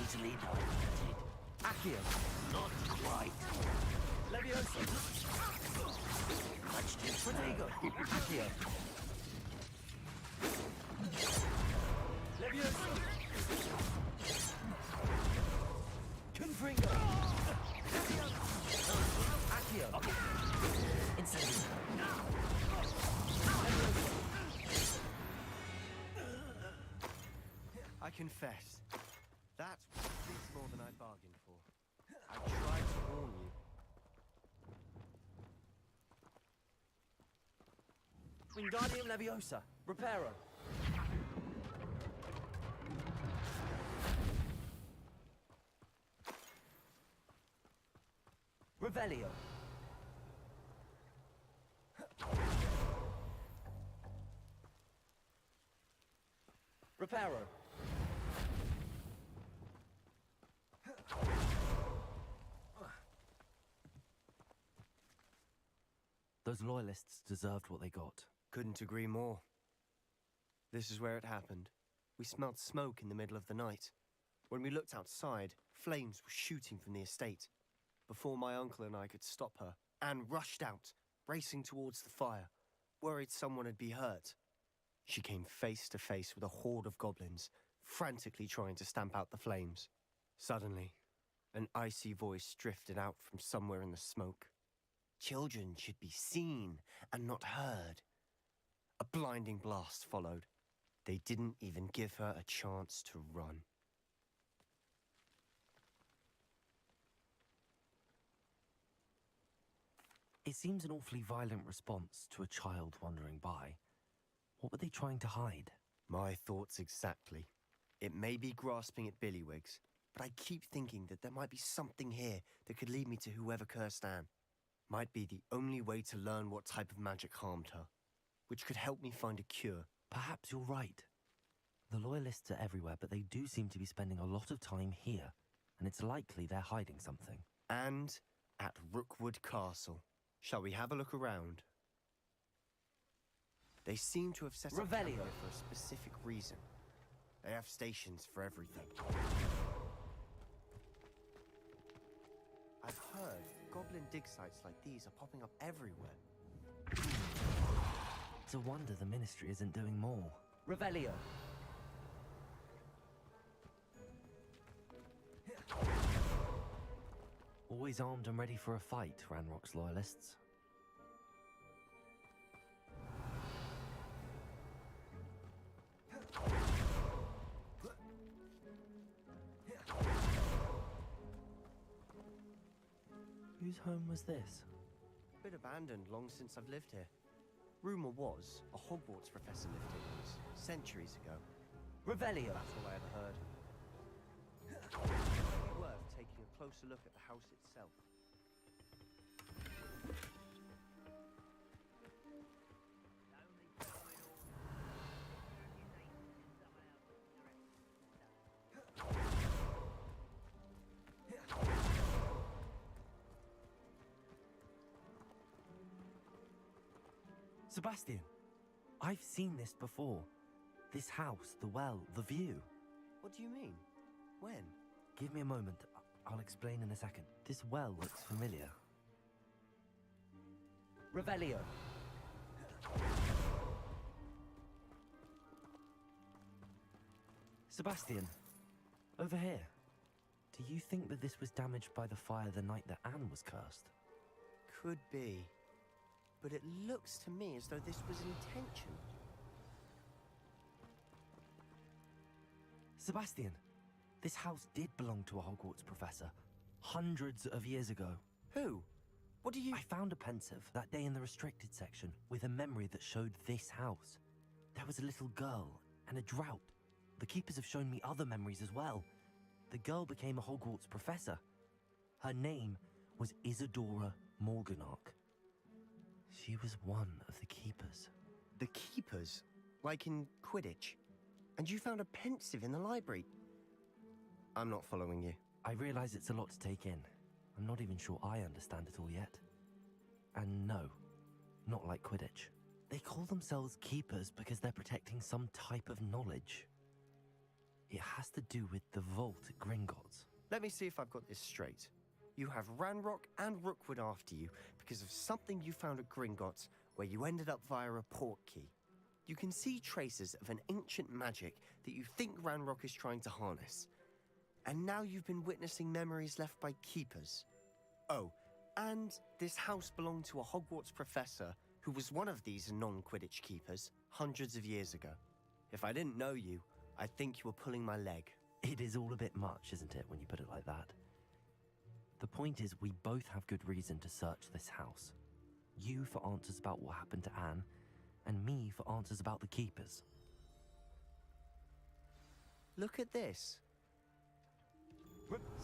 Easily diverted. Accio! Not quite. Levioso! Much too Protego! Accio! Levioso! Confringo! Accio! Incendio! Levioso! I confess, that was more than I bargained for. I tried to warn you. Wingardium Leviosa! Reparo! Revelio. Reparo. Those loyalists deserved what they got. Couldn't agree more. This is where it happened. We smelled smoke in the middle of the night. When we looked outside, flames were shooting from the estate. Before my uncle and I could stop her, Anne rushed out, racing towards the fire, worried someone had been hurt. She came face to face with a horde of goblins, frantically trying to stamp out the flames. Suddenly, an icy voice drifted out from somewhere in the smoke. Children should be seen and not heard. A blinding blast followed. They didn't even give her a chance to run. It seems an awfully violent response to a child wandering by. What were they trying to hide? My thoughts exactly. It may be grasping at billywhigs, but I keep thinking that there might be something here that could lead me to whoever cursed Anne. Might be the only way to learn what type of magic harmed her, which could help me find a cure. Perhaps you're right. The loyalists are everywhere, but they do seem to be spending a lot of time here, and it's likely they're hiding something. And at Rookwood Castle. Shall we have a look around? They seem to have set up camp here for a specific reason. They have stations for everything. I've heard goblin dig sites like these are popping up everywhere. It's a wonder the Ministry isn't doing more. Revelio. Always armed and ready for a fight, Ranrock's loyalists. Whose home was this? Bit abandoned long since I've lived here. Rumor was a Hogwarts professor lived here centuries ago. Revelio. That's all I ever heard. It might be worth taking a closer look at the house itself. Sebastian, I've seen this before. This house, the well, the view. What do you mean? When? Give me a moment. I'll explain in a second. This well looks familiar. Revelio. Sebastian, over here. Do you think that this was damaged by the fire the night that Anne was cursed? Could be. But it looks to me as though this was intention. Sebastian, this house did belong to a Hogwarts professor. Hundreds of years ago. Who? What do you... I found a pensive that day in the restricted section with a memory that showed this house. There was a little girl and a drought. The keepers have shown me other memories as well. The girl became a Hogwarts professor. Her name was Isadora Morganach. She was one of the keepers. The keepers? Like in Quidditch? And you found a pensive in the library? I'm not following you. I realize it's a lot to take in. I'm not even sure I understand it all yet. And no, not like Quidditch. They call themselves keepers because they're protecting some type of knowledge. It has to do with the vault at Gringotts. Let me see if I've got this straight. You have Ranrock and Rookwood after you because of something you found at Gringotts where you ended up via a port key. You can see traces of an ancient magic that you think Ranrock is trying to harness. And now you've been witnessing memories left by keepers. Oh, and this house belonged to a Hogwarts professor who was one of these non-Quidditch keepers hundreds of years ago. If I didn't know you, I'd think you were pulling my leg. It is all a bit much, isn't it, when you put it like that? The point is, we both have good reason to search this house. You for answers about what happened to Anne, and me for answers about the keepers. Look at this.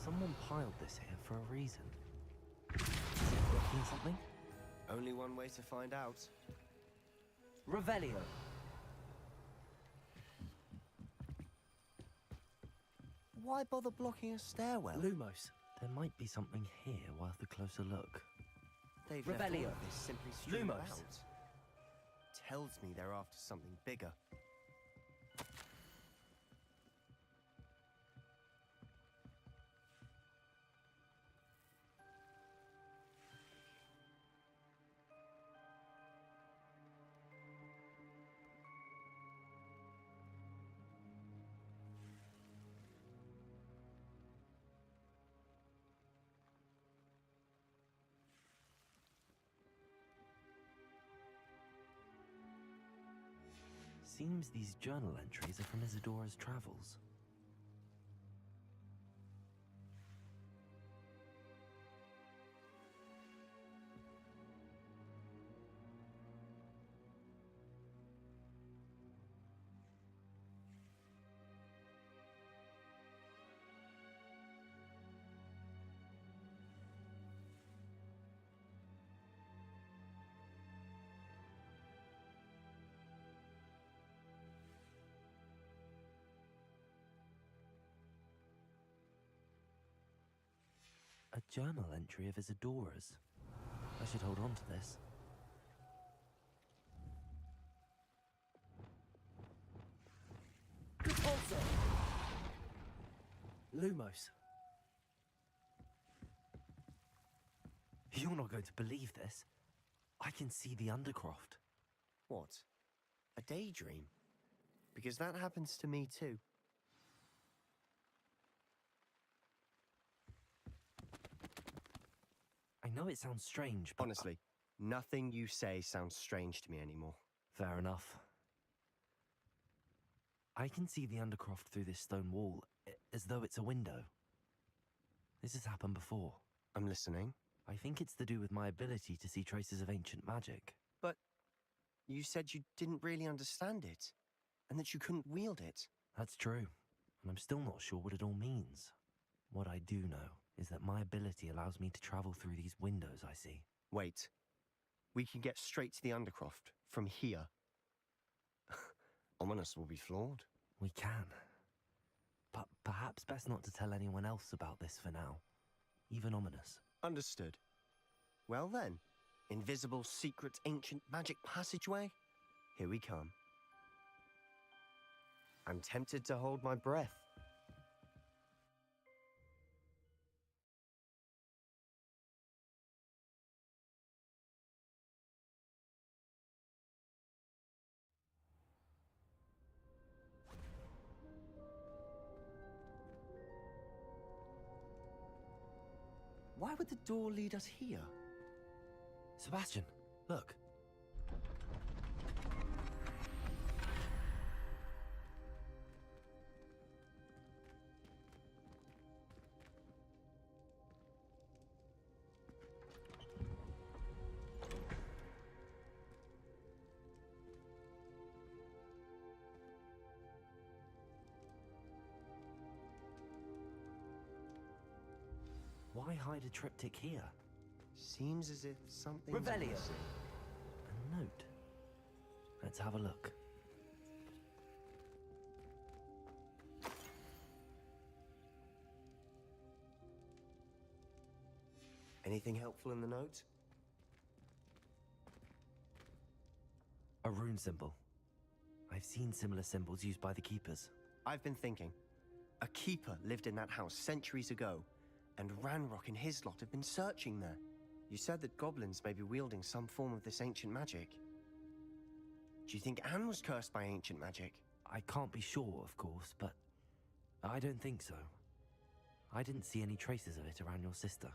Someone piled this here for a reason. Seen something? Only one way to find out. Revelio. Why bother blocking a stairwell? Lumos. There might be something here worth a closer look. They've left all Revelio. of this simply strewn Lumos. about. Tells me they're after something bigger. Seems these journal entries are from Isadora's travels. A journal entry of Isadora's. I should hold on to this. Also, Lumos. You're not going to believe this. I can see the Undercroft. What? A daydream? Because that happens to me too. I know it sounds strange, but... Honestly, nothing you say sounds strange to me anymore. Fair enough. I can see the Undercroft through this stone wall, as though it's a window. This has happened before. I'm listening. I think it's to do with my ability to see traces of ancient magic. But you said you didn't really understand it, and that you couldn't wield it. That's true, and I'm still not sure what it all means. What I do know is that my ability allows me to travel through these windows I see. Wait. We can get straight to the Undercroft from here. Ominous will be flawed. We can. But perhaps best not to tell anyone else about this for now. Even Ominous. Understood. Well then, invisible, secret, ancient magic passageway? Here we come. I'm tempted to hold my breath. Why would the door lead us here? Sebastian, look. Why hide a triptych here? Seems as if something... Revelio! A note. Let's have a look. Anything helpful in the note? A rune symbol. I've seen similar symbols used by the Keepers. I've been thinking. A Keeper lived in that house centuries ago, and Ranrock and his lot have been searching there. You said that goblins may be wielding some form of this ancient magic. Do you think Anne was cursed by ancient magic? I can't be sure, of course, but I don't think so. I didn't see any traces of it around your sister.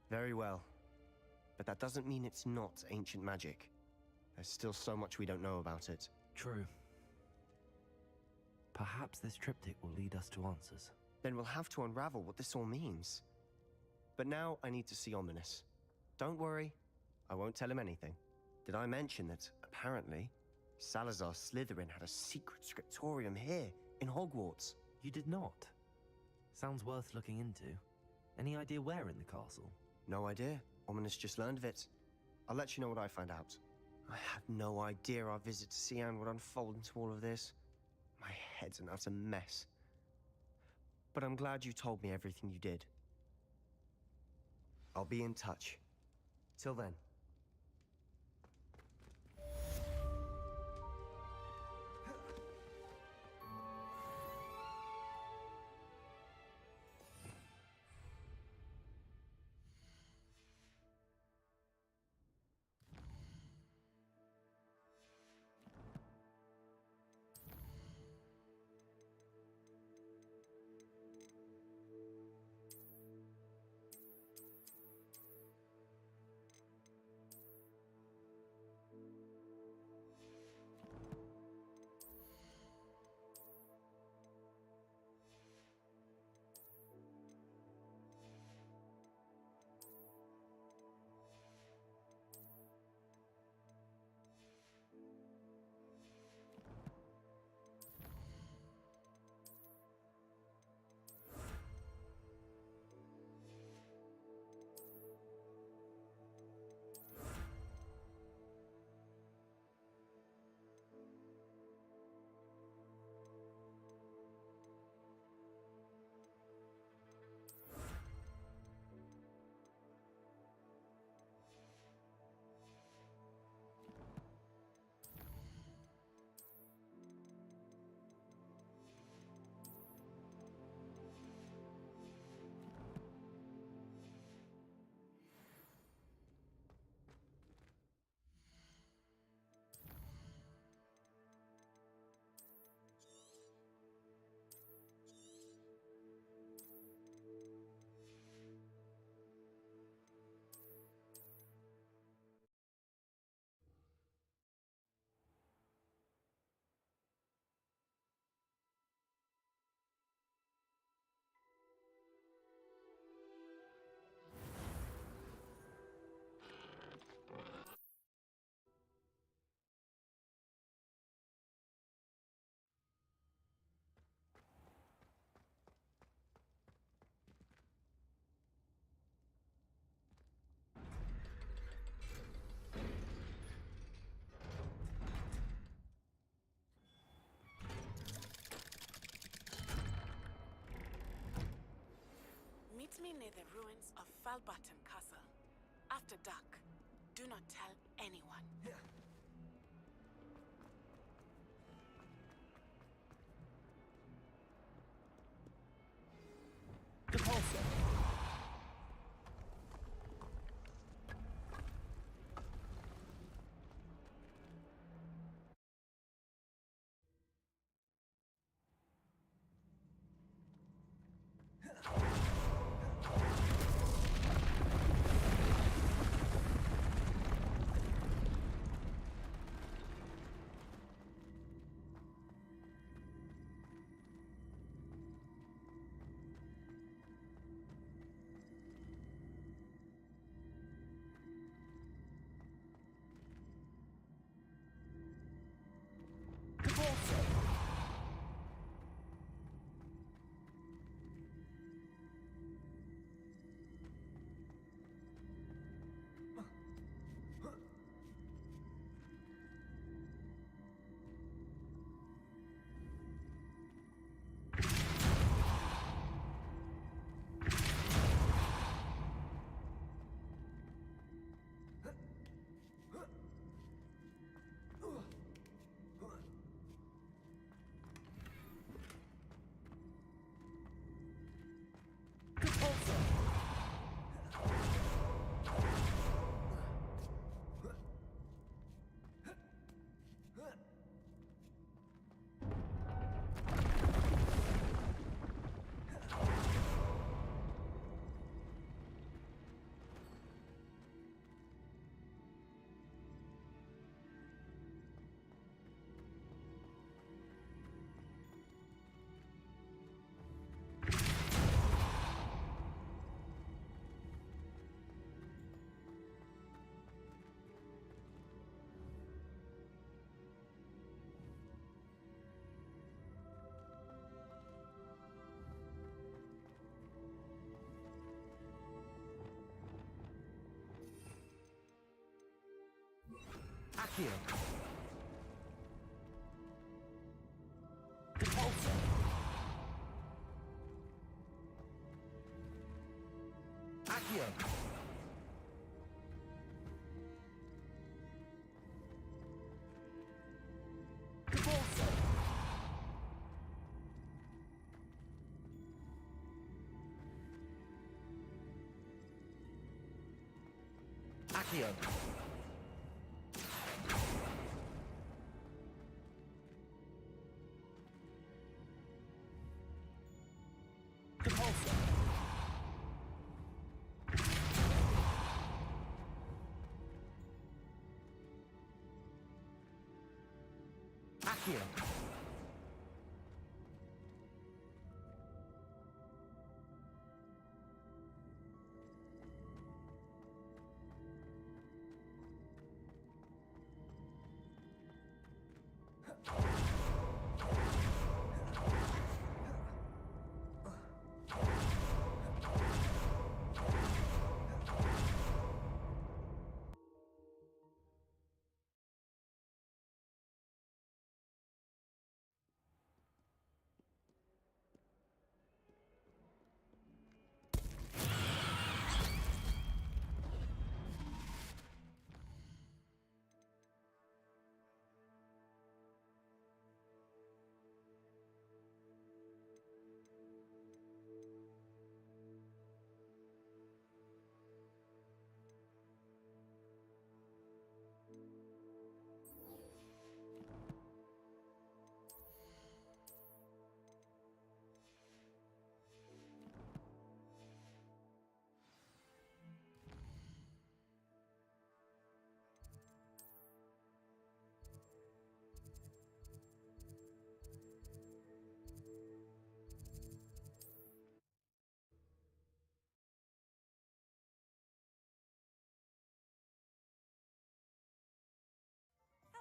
Very well. But that doesn't mean it's not ancient magic. There's still so much we don't know about it. True. Perhaps this triptych will lead us to answers. Then we'll have to unravel what this all means. But now I need to see Ominous. Don't worry, I won't tell him anything. Did I mention that, apparently, Salazar Slytherin had a secret scriptorium here, in Hogwarts? You did not. Sounds worth looking into. Any idea where in the castle? No idea. Woman has just learned of it. I'll let you know what I find out. I had no idea our visit to Xi'an would unfold into all of this. My head's an utter mess. But I'm glad you told me everything you did. I'll be in touch. Till then. Meet me near the ruins of Falbaton Castle. After dark. Do not tell anyone. Accio. Repulsor. Accio. Repulsor. Accio. Repulsor. Accio.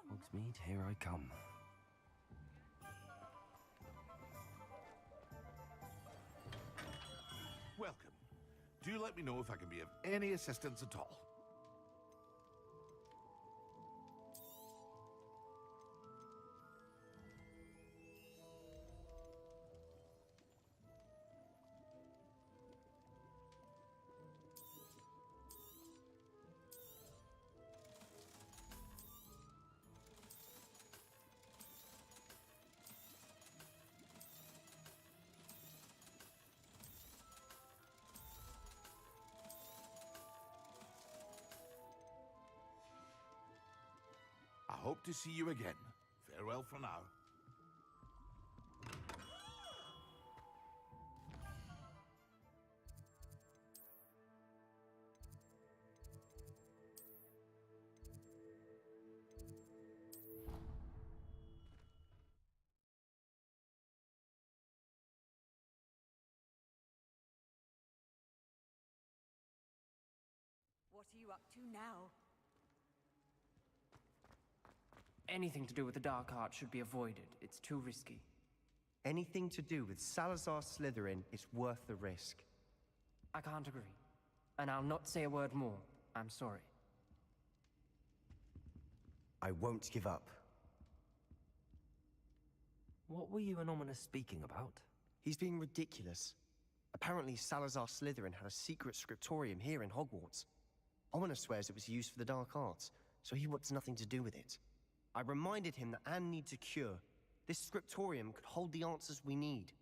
Hogsmeade, here I come. Welcome. Do let me know if I can be of any assistance at all. I hope to see you again. Farewell for now. What are you up to now? Anything to do with the dark art should be avoided. It's too risky. Anything to do with Salazar Slytherin is worth the risk. I can't agree. And I'll not say a word more. I'm sorry. I won't give up. What were you and Ominous speaking about? He's being ridiculous. Apparently Salazar Slytherin had a secret scriptorium here in Hogwarts. Ominous swears it was used for the dark arts, so he wants nothing to do with it. I reminded him that Anne needs a cure. This scriptorium could hold the answers we need.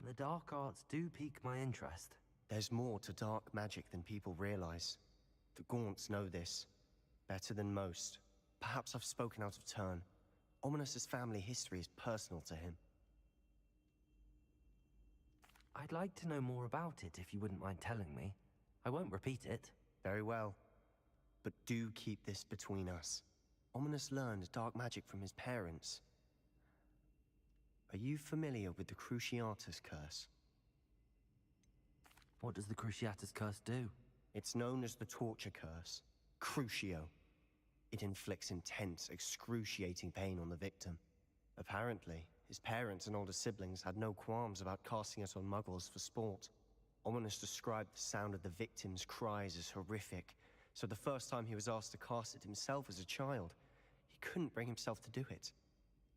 The dark arts do pique my interest. There's more to dark magic than people realize. The Gaunts know this. Better than most. Perhaps I've spoken out of turn. Ominous's family history is personal to him. I'd like to know more about it if you wouldn't mind telling me. I won't repeat it. Very well. But do keep this between us. Ominous learned dark magic from his parents. Are you familiar with the Cruciatus Curse? What does the Cruciatus Curse do? It's known as the Torture Curse. Crucio. It inflicts intense, excruciating pain on the victim. Apparently, his parents and older siblings had no qualms about casting it on muggles for sport. Ominous described the sound of the victim's cries as horrific, So the first time he was asked to cast it himself as a child, he couldn't bring himself to do it.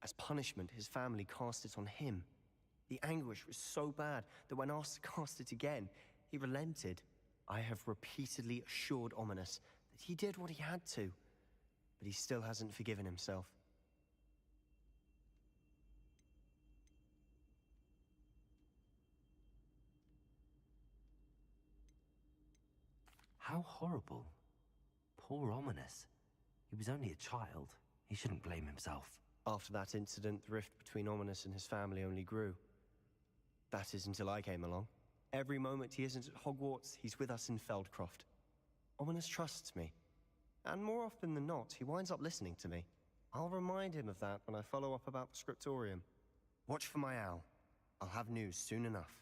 As punishment, his family cast it on him. The anguish was so bad that when asked to cast it again, he relented. I have repeatedly assured Ominous that he did what he had to, but he still hasn't forgiven himself. How horrible. Poor Ominous. He was only a child. He shouldn't blame himself. After that incident, the rift between Ominous and his family only grew. That is until I came along. Every moment he isn't at Hogwarts, he's with us in Feldcroft. Ominous trusts me. And more often than not, he winds up listening to me. I'll remind him of that when I follow up about the scriptorium. Watch for my owl. I'll have news soon enough.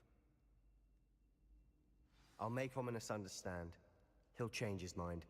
I'll make Ominous understand. He'll change his mind.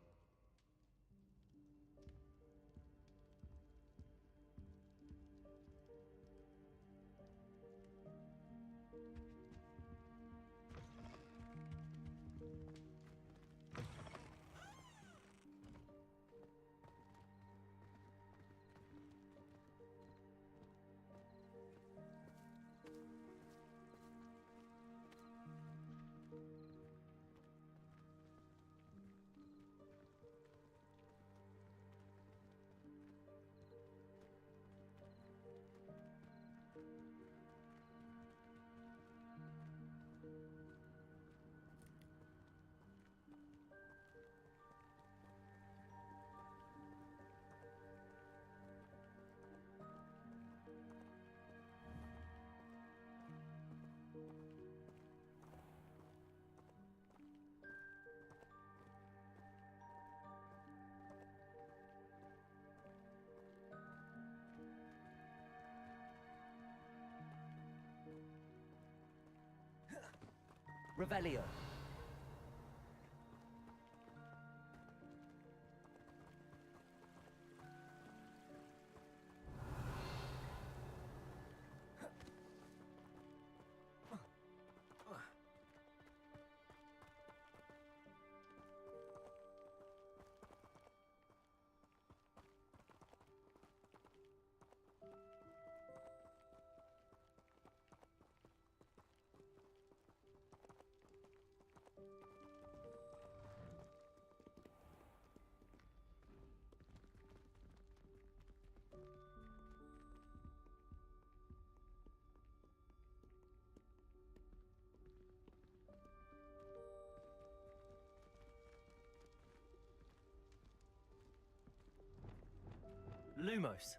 Revelio. Lumos.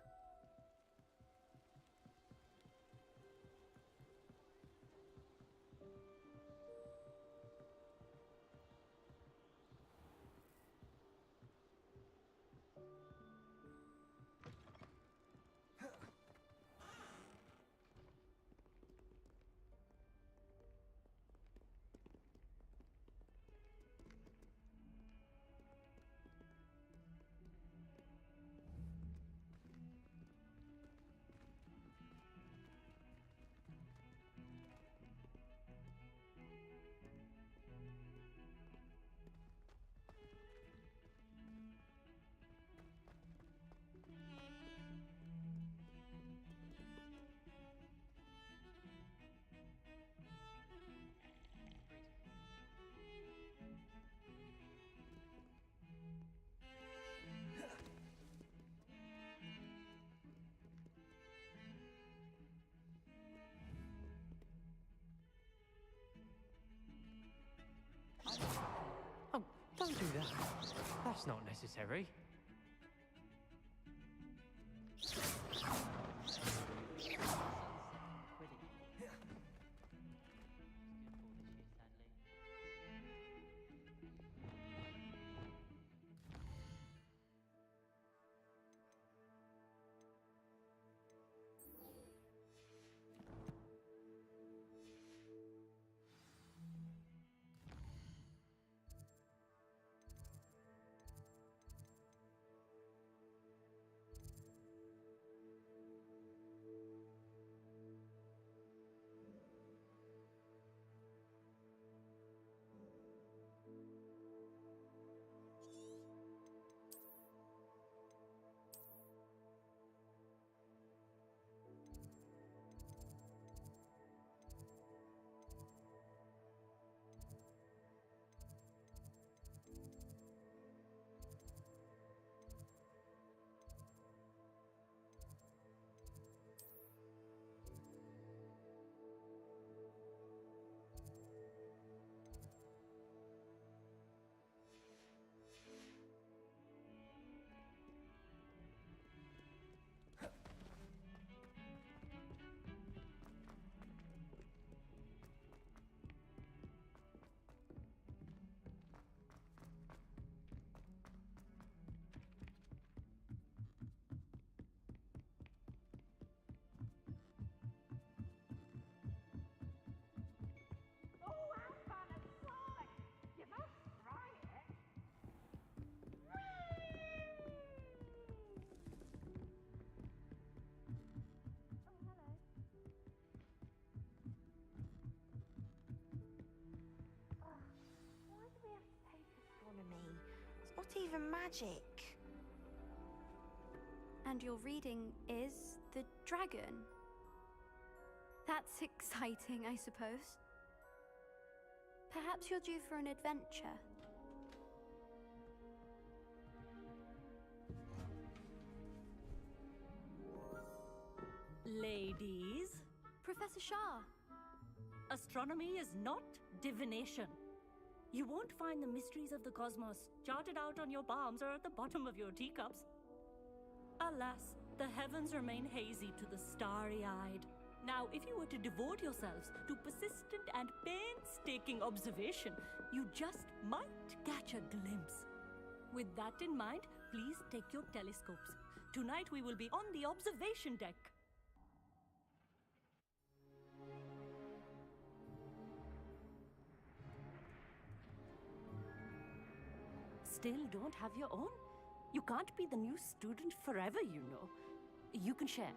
Oh, don't do that. That's not necessary. even magic. And your reading is the dragon. That's exciting, I suppose. Perhaps you're due for an adventure. Ladies, Professor Shah. astronomy is not divination. You won't find the mysteries of the cosmos charted out on your palms or at the bottom of your teacups. Alas, the heavens remain hazy to the starry-eyed. Now, if you were to devote yourselves to persistent and painstaking observation, you just might catch a glimpse. With that in mind, please take your telescopes. Tonight we will be on the observation deck. Still don't have your own? You can't be the new student forever, you know. You can share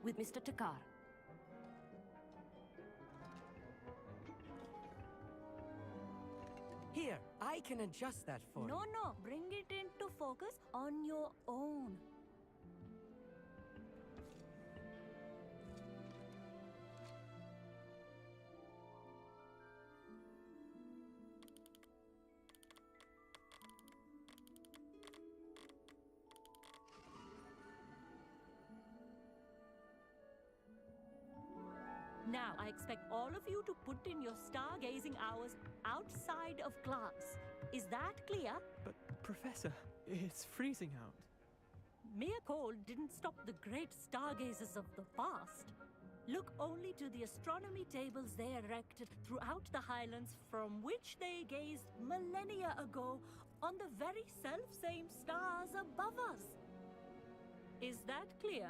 with Mr. Takar. Here, I can adjust that for you. No, bring it into focus on your own. Now, I expect all of you to put in your stargazing hours outside of class. Is that clear? But, Professor, it's freezing out. Mere cold didn't stop the great stargazers of the past. Look only to the astronomy tables they erected throughout the highlands from which they gazed millennia ago on the very self-same stars above us. Is that clear?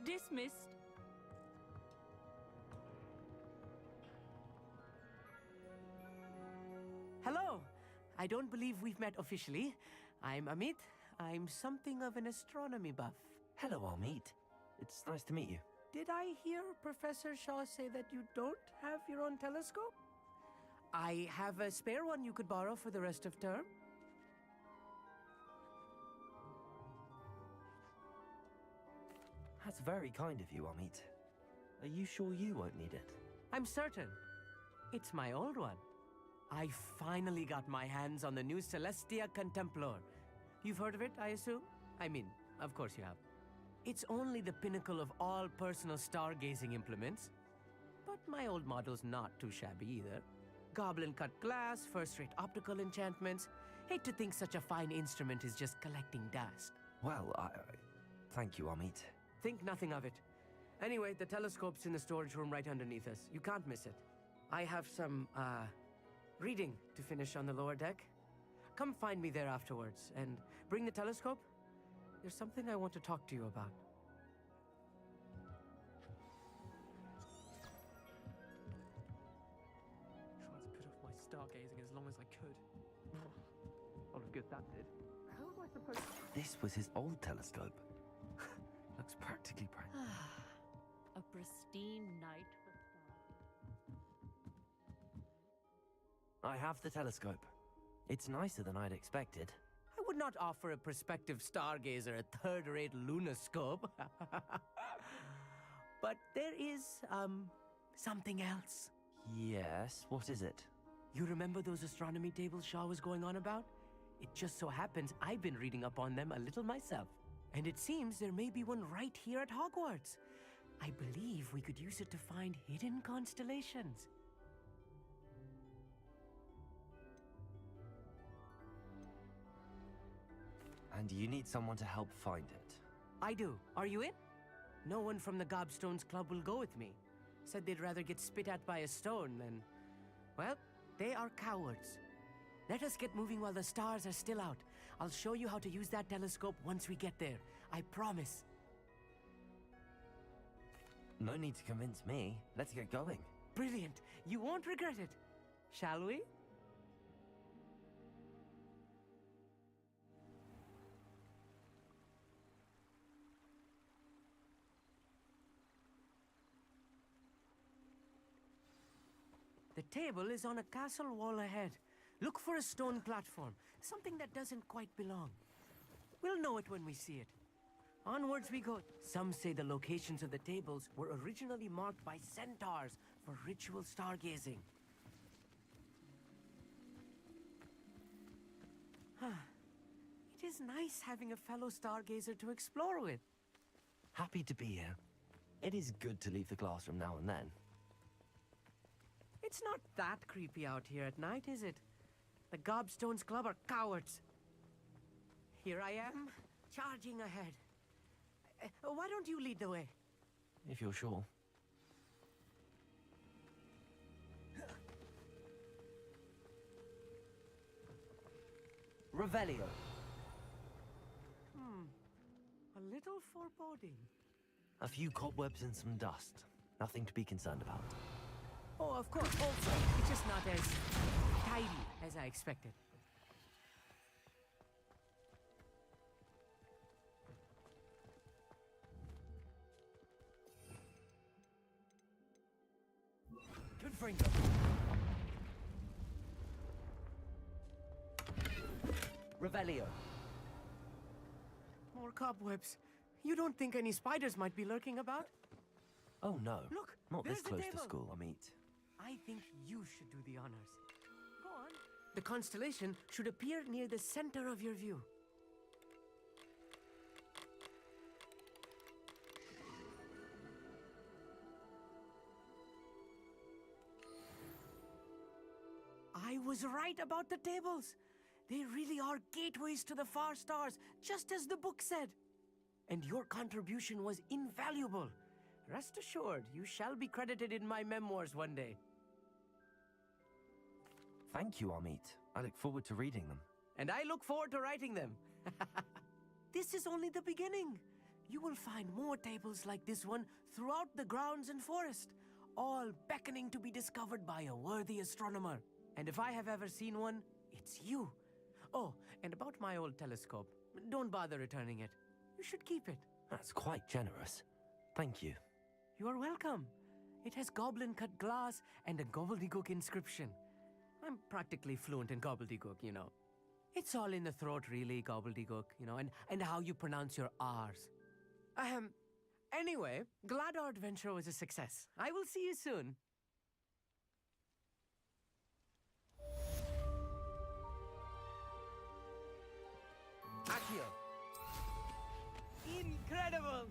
Dismissed. Hello. I don't believe we've met officially. I'm Amit. I'm something of an astronomy buff. Hello, Amit. It's nice to meet you. Did I hear Professor Shaw say that you don't have your own telescope? I have a spare one you could borrow for the rest of term. That's very kind of you, Amit. Are you sure you won't need it? I'm certain. It's my old one. I finally got my hands on the new Celestia Contemplor. You've heard of it, I assume? I mean, of course you have. It's only the pinnacle of all personal stargazing implements. But my old model's not too shabby either. Goblin-cut glass, first-rate optical enchantments. Hate to think such a fine instrument is just collecting dust. Well, thank you, Amit. Think nothing of it. Anyway, the telescope's in the storage room right underneath us. You can't miss it. I have some, reading to finish on the lower deck. Come find me there afterwards, and bring the telescope. There's something I want to talk to you about. Tried to put off my stargazing as long as I could. A lot of good that did. How am I supposed to... This was his old telescope. Looks practically brand new. A pristine night for stars. I have the telescope. It's nicer than I'd expected. I would not offer a prospective stargazer a third-rate lunoscope. But there is, something else. Yes, what is it? You remember those astronomy tables Shaw was going on about? It just so happens I've been reading up on them a little myself. And it seems there may be one right here at Hogwarts. I believe we could use it to find hidden constellations. And you need someone to help find it. I do. Are you in? No one from the Gobstones Club will go with me. Said they'd rather get spit at by a stone than... Well, they are cowards. Let us get moving while the stars are still out. I'll show you how to use that telescope once we get there. I promise. No need to convince me. Let's get going. Brilliant. You won't regret it. Shall we? The table is on a castle wall ahead. Look for a stone platform, something that doesn't quite belong. We'll know it when we see it. Onwards we go. Some say the locations of the tables were originally marked by centaurs for ritual stargazing. It is nice having a fellow stargazer to explore with. Happy to be here. It is good to leave the classroom now and then. It's not that creepy out here at night, is it? The Gobstones Club are cowards. Here I am, charging ahead. Why don't you lead the way? If you're sure. Revelio. A little foreboding. A few cobwebs and some dust. Nothing to be concerned about. Oh, of course, also, it's just not as tidy as I expected. Good Fringo. Revelio. More cobwebs. You don't think any spiders might be lurking about? Oh no. Look, not there's this the close table. to school, I mean. I think you should do the honors. Go on. The constellation should appear near the center of your view. I was right about the tables. They really are gateways to the far stars, just as the book said. And your contribution was invaluable. Rest assured, you shall be credited in my memoirs one day. Thank you, Amit. I look forward to reading them. And I look forward to writing them. This is only the beginning. You will find more tables like this one throughout the grounds and forest, all beckoning to be discovered by a worthy astronomer. And if I have ever seen one, it's you. Oh, and about my old telescope, don't bother returning it. You should keep it. That's quite generous. Thank you. You are welcome. It has goblin-cut glass and a gobbledygook inscription. I'm practically fluent in gobbledygook, you know. It's all in the throat, really, gobbledygook, you know, and how you pronounce your R's. Anyway, glad our adventure was a success. I will see you soon. Accio. Incredible!